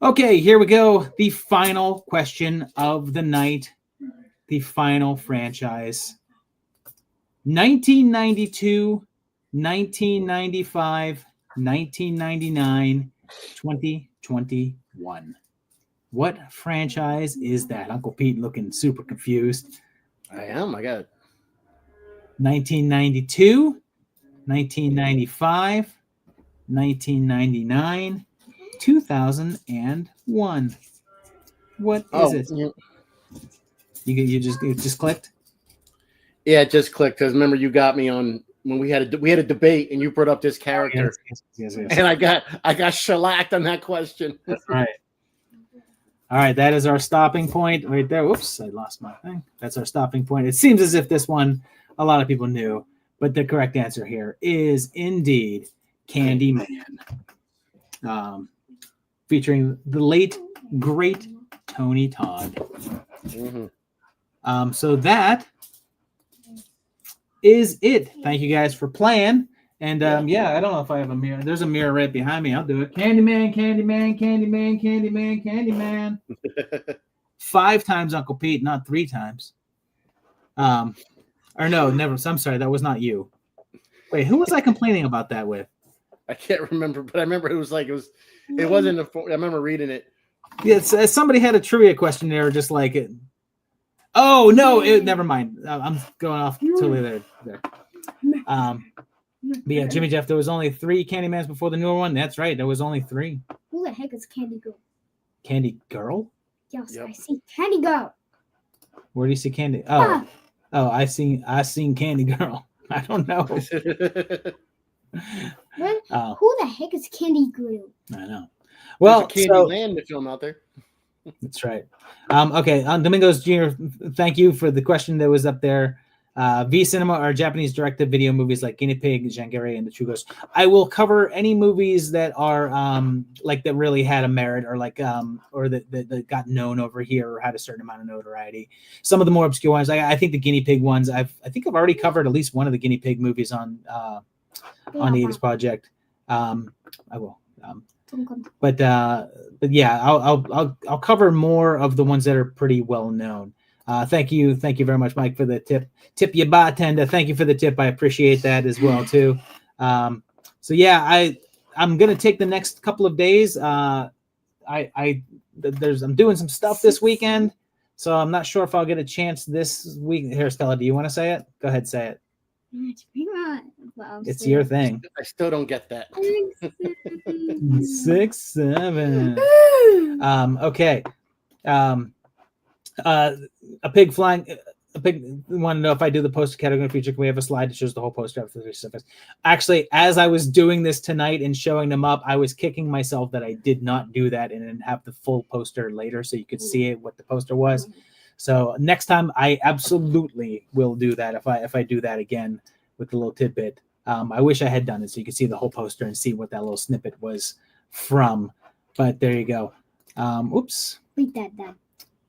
Okay, here we go. The final question of the night. The final franchise. 1992, 1995, 1999, 2021. What franchise is that? Uncle Pete looking super confused. I am. I got it. 1992, 1995, 1999, 2001. What is it? Yeah. You just clicked? Yeah, it just clicked because remember you got me on when we had a debate, and you brought up this character, Yes. and I got shellacked on that question. That's right. All right, that is our stopping point right there. Whoops, I lost my thing. That's our stopping point. It seems as if this one a lot of people knew, but the correct answer here is indeed Candyman, featuring the late great Tony Todd. Mm-hmm. So that is it. Thank you guys for playing. And I don't know if I have a mirror. There's a mirror right behind me. I'll do it. Candyman, Candyman, Candyman, Candyman, Candyman. 5 times Uncle Pete, not 3 times. Or no, never. I'm sorry, that was not you. Wait, who was I complaining about that with? I can't remember, but I remember it wasn't I remember reading it. Yes, somebody had a trivia question there, just like it. Oh no, never mind. I'm going off totally there. But yeah, Jimmy Jeff, there was only 3 Candymans before the newer one. That's right, there was only 3. Who the heck is Candy Girl? Candy Girl? Yes, Yep. I see Candy Girl. Where do you see Candy? Oh, I seen Candy Girl. I don't know. Who the heck is Candy Girl? I know. Well, Candyland, the film out there. That's right. Okay, Domingos Jr., thank you for the question that was up there. V Cinema are Japanese direct-to-video movies like Guinea Pig, Jangere, and The True Ghost. I will cover any movies that are like that really had a merit, or like or that got known over here or had a certain amount of notoriety. Some of the more obscure ones, I think the Guinea Pig ones, I think I've already covered at least one of the Guinea Pig movies on the 80s Project. I will. But yeah, I'll cover more of the ones that are pretty well known. Thank you very much, Mike, for the tip. Tip your bartender. Thank you for the tip. I appreciate that as well too. So yeah, I'm gonna take the next couple of days. I'm doing some stuff this weekend, so I'm not sure if I'll get a chance this week. Here, Stella, do you want to say it? Go ahead, say it. It's your thing. I still don't get that. 6, 7. Okay. A pig want to know if I do the poster category feature. Can we have a slide that shows the whole poster after the surface? Actually, as I was doing this tonight and showing them up, I was kicking myself that I did not do that and then have the full poster later so you could see it, what the poster was. So next time I absolutely will do that if I do that again with the little tidbit. I wish I had done it so you could see the whole poster and see what that little snippet was from. But there you go. Oops. Wait, Dad.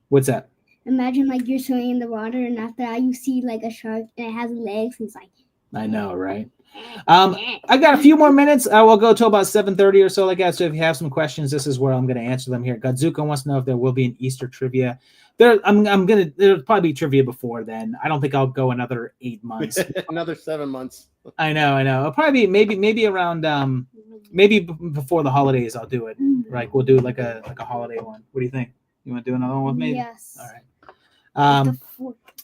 What's that? Imagine like you're swimming in the water and after that you see like a shark and it has legs and it's like. I know, right? I got a few more minutes. I will go till about 7:30 or so like that. So if you have some questions, this is where I'm going to answer them here. Godzuko wants to know if there will be an Easter trivia. There'll probably be trivia before then. I don't think I'll go another 8 months. Another 7 months. I know. It'll probably be maybe around maybe before the holidays. I'll do it. Like we'll do like a holiday one. What do you think? You want to do another one with me? Yes. All right.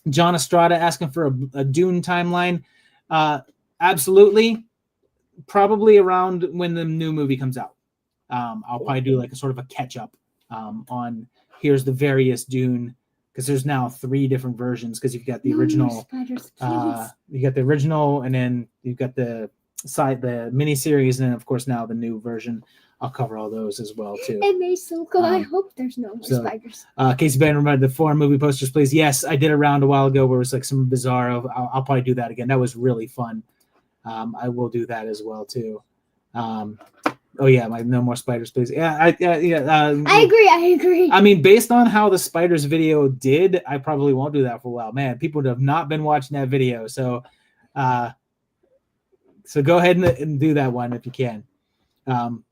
John Estrada asking for a Dune timeline. Absolutely. Probably around when the new movie comes out. I'll probably do like a sort of a catch up on here's the various Dune, because there's now 3 different versions, because you've got the original, you got the original, and then you've got the miniseries, and then of course now the new version. I'll cover all those as well too. And they're so cool. I hope there's no more spiders. Casey Banner, remember the foreign movie posters, please. Yes, I did a round a while ago where it was like some bizarre. I'll probably do that again. That was really fun. I will do that as well too. Oh yeah, like no more spiders, please. Yeah, I agree. I mean, based on how the spiders video did, I probably won't do that for a while. Man, people have not been watching that video, so go ahead and do that one if you can.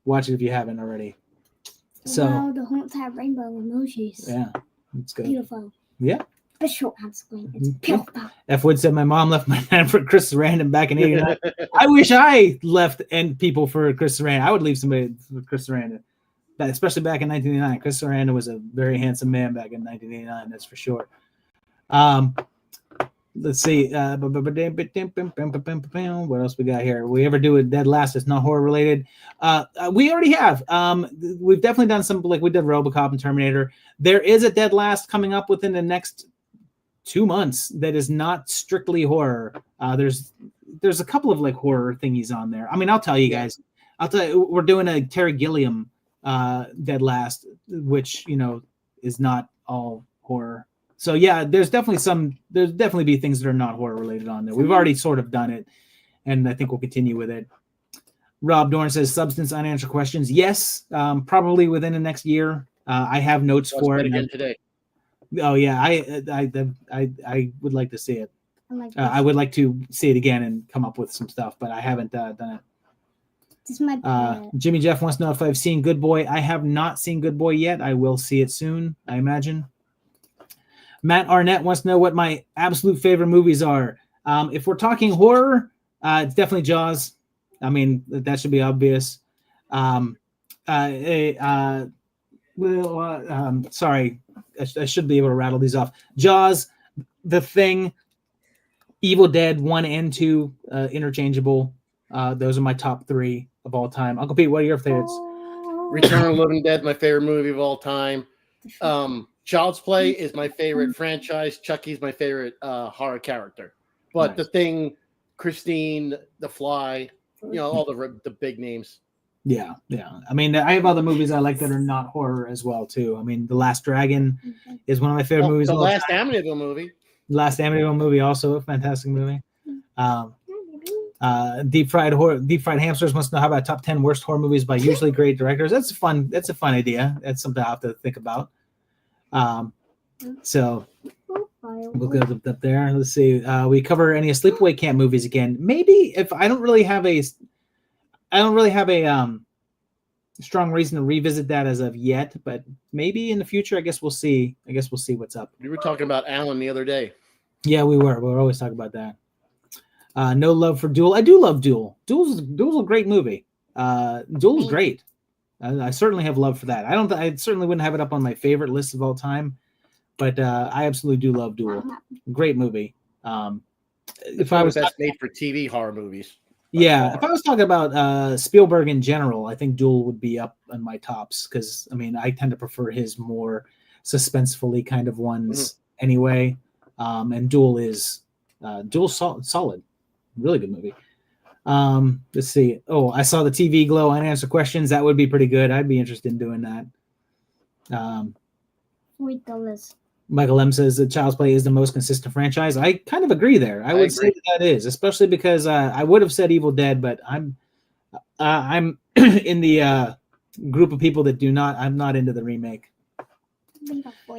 Watch it if you haven't already. So wow, the homes have rainbow emojis. Yeah, it's good. Beautiful. Yeah. Official screen. It's beautiful. F. Wood said, my mom left my man for Chris Sarandon back in '89. I wish I left people for Chris Sarandon. I would leave somebody for Chris Sarandon, especially back in 1989. Chris Sarandon was a very handsome man back in 1989. That's for sure. Let's see. What else we got here? We ever do a Dead Last? It's not horror related. We already have. We've definitely done some, like we did RoboCop and Terminator. There is a Dead Last coming up within the next 2 months that is not strictly horror. There's there's a couple of like horror thingies on there. I mean, I'll tell you guys. I'll tell you, we're doing a Terry Gilliam Dead Last, which is not all horror. So yeah, there's definitely be things that are not horror related on there. We've already sort of done it, and I think we'll continue with it. Rob Dorn says substance unanswered questions. Yes, probably within the next year. I have notes for it again today. Oh yeah, I would like to see it. I would like to see it again and come up with some stuff, but I haven't done it. This is my Jimmy Jeff wants to know if I've seen Good Boy. I have not seen Good Boy yet. I will see it soon, I imagine. Matt Arnett wants to know what my absolute favorite movies are. If we're talking horror, it's definitely Jaws. I mean, that should be obvious. Sorry, I should be able to rattle these off. Jaws, The Thing, Evil Dead 1 and 2, interchangeable. Those are my top 3 of all time. Uncle Pete, what are your favorites? Return of the Living Dead, my favorite movie of all time. Child's Play is my favorite franchise. Chucky's my favorite horror character. But Nice. The Thing, Christine, The Fly, all the big names. Yeah. I mean, I have other movies I like that are not horror as well too. I mean, The Last Dragon is one of my favorite movies. The of all last time. Amityville movie. Last Amityville movie, also a fantastic movie. Deep Fried Hamsters wants to know how about top 10 worst horror movies by usually great directors. That's a fun idea. That's something I have to think about. So we'll go up there. Let's see. We cover any sleepaway camp movies again. Maybe if I don't really have a strong reason to revisit that as of yet, but maybe in the future. I guess we'll see. What's up. We were talking about Alan the other day. Yeah, we were. We're always talking about that. No love for Duel. I do love Duel. Duel's a great movie. Duel is great. I certainly have love for that. I certainly wouldn't have it up on my favorite list of all time, but I absolutely do love Duel. Great movie. If I was best made for TV horror movies. Yeah, if I was talking about Spielberg in general, I think Duel would be up on my tops because, I mean, I tend to prefer his more suspensefully kind of ones anyway. And Duel is solid. Really good movie. Let's see. Oh, I saw the TV Glow unanswered questions. That would be pretty good. I'd be interested in doing that. Wait the list. Michael M says that Child's Play is the most consistent franchise. I kind of agree there. I would say that is, especially because I would have said Evil Dead, but I'm in the group of people that I'm not into the remake.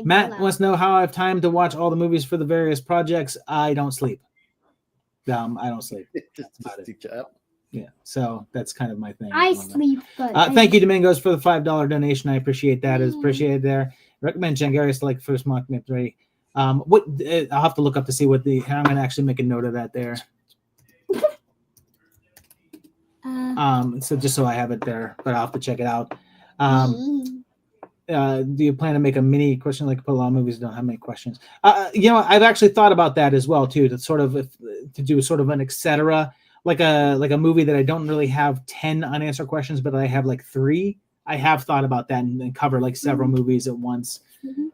Matt wants to know how I have time to watch all the movies for the various projects. I don't sleep. I don't sleep. That's about it. Yeah, so that's kind of my thing. I sleep, but thank you, Domingos, for the $5 donation. I appreciate that. It's appreciated there. Recommend Jangarius to like first mock 3. I'll have to look up to see what I'm going to actually make a note of that there. So just so I have it there, but I'll have to check it out. Do you plan to make a mini question like put a lot of movies don't have many questions? I've actually thought about that as well too. To do sort of an etc. like a movie that I don't really have 10 unanswered questions, but I have like 3. I have thought about that and cover like several movies at once.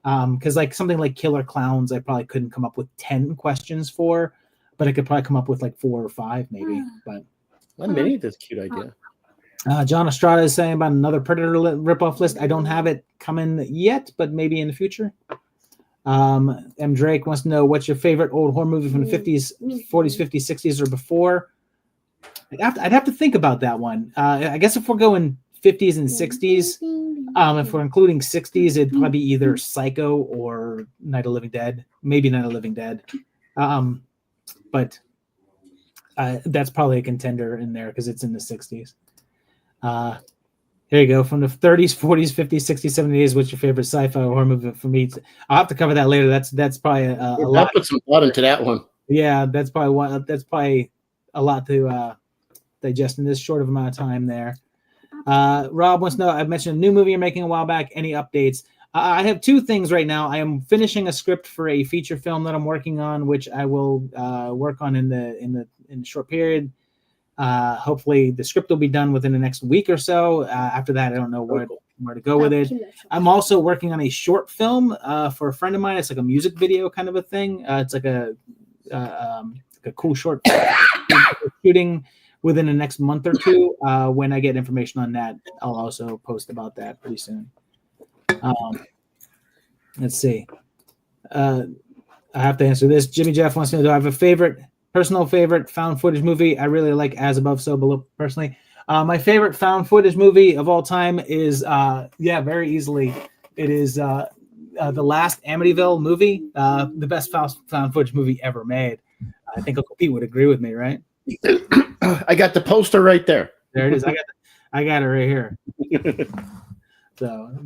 Because like something like Killer Clowns, I probably couldn't come up with 10 questions for, but I could probably come up with like 4 or 5 maybe. But a mini is a cute idea. John Estrada is saying about another Predator ripoff list. I don't have it coming yet, but maybe in the future. M. Drake wants to know what's your favorite old horror movie from the 50s, 40s, 50s, 60s, or before. I'd have to think about that one. I guess if we're going 50s and 60s, if we're including 60s, it'd probably be either Psycho or Night of the Living Dead. Maybe Night of the Living Dead. But that's probably a contender in there because it's in the 60s. Here you go. From the 30s, 40s, 50s, 60s, 70s, what's your favorite sci-fi or horror movie? For me, I'll have to cover that later. That's probably a lot. Put some thought into that one. Yeah, that's probably a lot to digest in this short of amount of time there. Rob wants to know, I've mentioned a new movie you're making a while back. Any updates? I have 2 things right now. I am finishing a script for a feature film that I'm working on, which I will work on in the short period. Hopefully the script will be done within the next week or so. After that, I don't know where to go with it. I'm also working on a short film for a friend of mine. It's like a music video kind of a thing. It's like a cool short shooting within the next month or two. When I get information on that, I'll also post about that pretty soon. Let's see. I have to answer this. Jimmy Jeff wants to know, do I have a personal favorite found footage movie? I really like As Above, So Below personally. My favorite found footage movie of all time is, very easily, it is the last Amityville movie, the best found footage movie ever made. I think Uncle Pete would agree with me, right? I got the poster right there. There it is. I got it right here. So,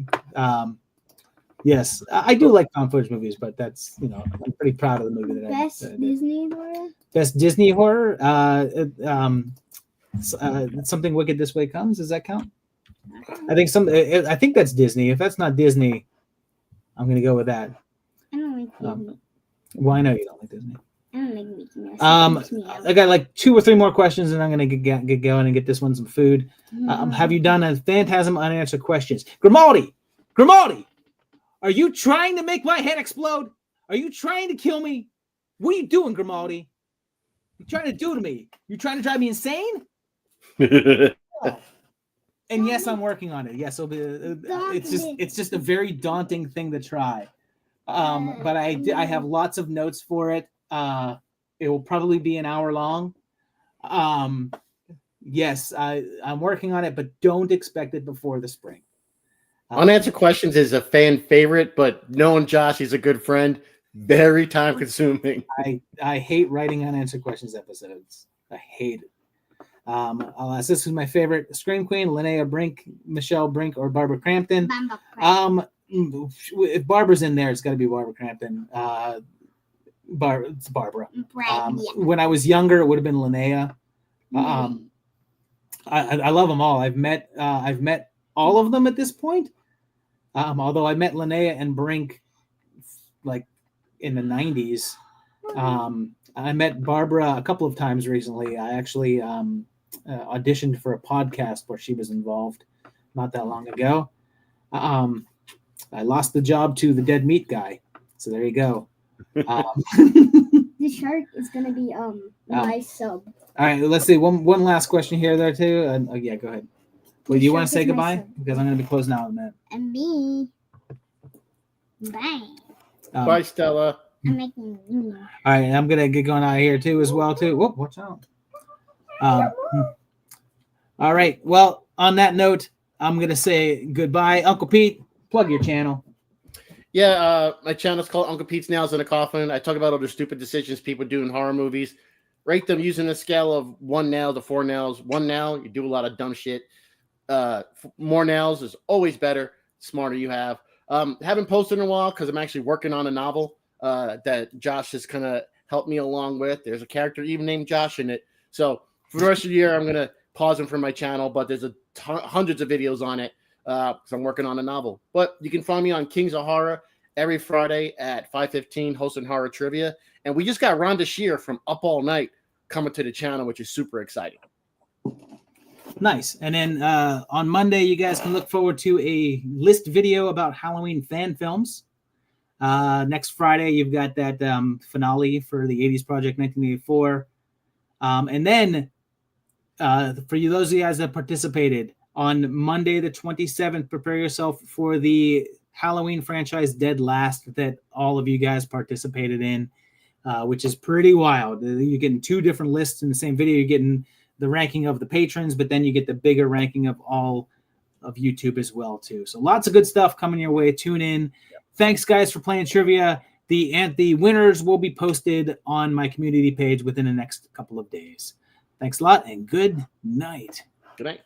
yes, I do like found footage movies, but that's, I'm pretty proud of the movie that Best I did. Disney horror? Best Disney horror? Something Wicked This Way Comes. Does that count? I think that's Disney. If that's not Disney, I'm going to go with that. I don't like Disney. Well, I know you don't like Disney. I don't like Mickey Mouse. I got like 2 or 3 more questions, and I'm going to get going and get this one some food. Have you done a Phantasm Unanswered Questions? Grimaldi, are you trying to make my head explode? Are you trying to kill me? What are you doing, Grimaldi? What are you trying to do to me? You trying to drive me insane? And yes, I'm working on it. Yes, it'll be. It's just a very daunting thing to try. But I have lots of notes for it. It will probably be an hour long. Yes, I'm working on it, but don't expect it before the spring. Unanswered Questions is a fan favorite, but knowing Josh, he's a good friend. Very time consuming. I hate writing Unanswered Questions episodes. I hate it. I'll ask, this is my favorite Scream Queen: Linnea Brink, Michelle Brink, or Barbara Crampton. If Barbara's in there, it's got to be Barbara Crampton. It's Barbara. When I was younger, it would have been Linnea. I love them all. I've met all of them at this point. Although I met Linnea and Brink like in the 90s. I met Barbara a couple of times recently. I actually auditioned for a podcast where she was involved not that long ago. I lost the job to the Dead Meat guy. So there you go. The shark is going to be my sub. All right, let's see. One last question here there too. Yeah, go ahead. Well, you want to say goodbye? Because I'm going to be closing out in a minute. And me. Bye. Bye, Stella. I'm making. All right, I'm going to get going out of here too as well too. Whoop, watch out. All right. Well, on that note, I'm going to say goodbye. Uncle Pete, plug your channel. Yeah, my channel's called Uncle Pete's Nails in a Coffin. I talk about all the stupid decisions people do in horror movies. Rate them using a scale of 1 nail to 4 nails. 1 nail, you do a lot of dumb shit. More nails is always better. Smarter you have. Haven't posted in a while because I'm actually working on a novel that Josh has kind of helped me along with. There's a character even named Josh in it. So for the rest of the year, I'm going to pause from my channel, but there's hundreds of videos on it because I'm working on a novel. But you can find me on Kings of Horror every Friday at 5:15 hosting horror trivia. And we just got Rhonda Shear from Up All Night coming to the channel, which is super exciting. Nice. And then on Monday, you guys can look forward to a list video about Halloween fan films. Next Friday, you've got that finale for the 80s Project 1984. And then for those of you guys that participated, on Monday the 27th, prepare yourself for the Halloween franchise Dead Last that all of you guys participated in, which is pretty wild. You're getting 2 different lists in the same video. You're getting the ranking of the patrons, but then you get the bigger ranking of all of YouTube as well too. So lots of good stuff coming your way. Tune in. Yep. Thanks guys for playing trivia. The winners will be posted on my community page within the next couple of days. Thanks a lot and good night. Good night.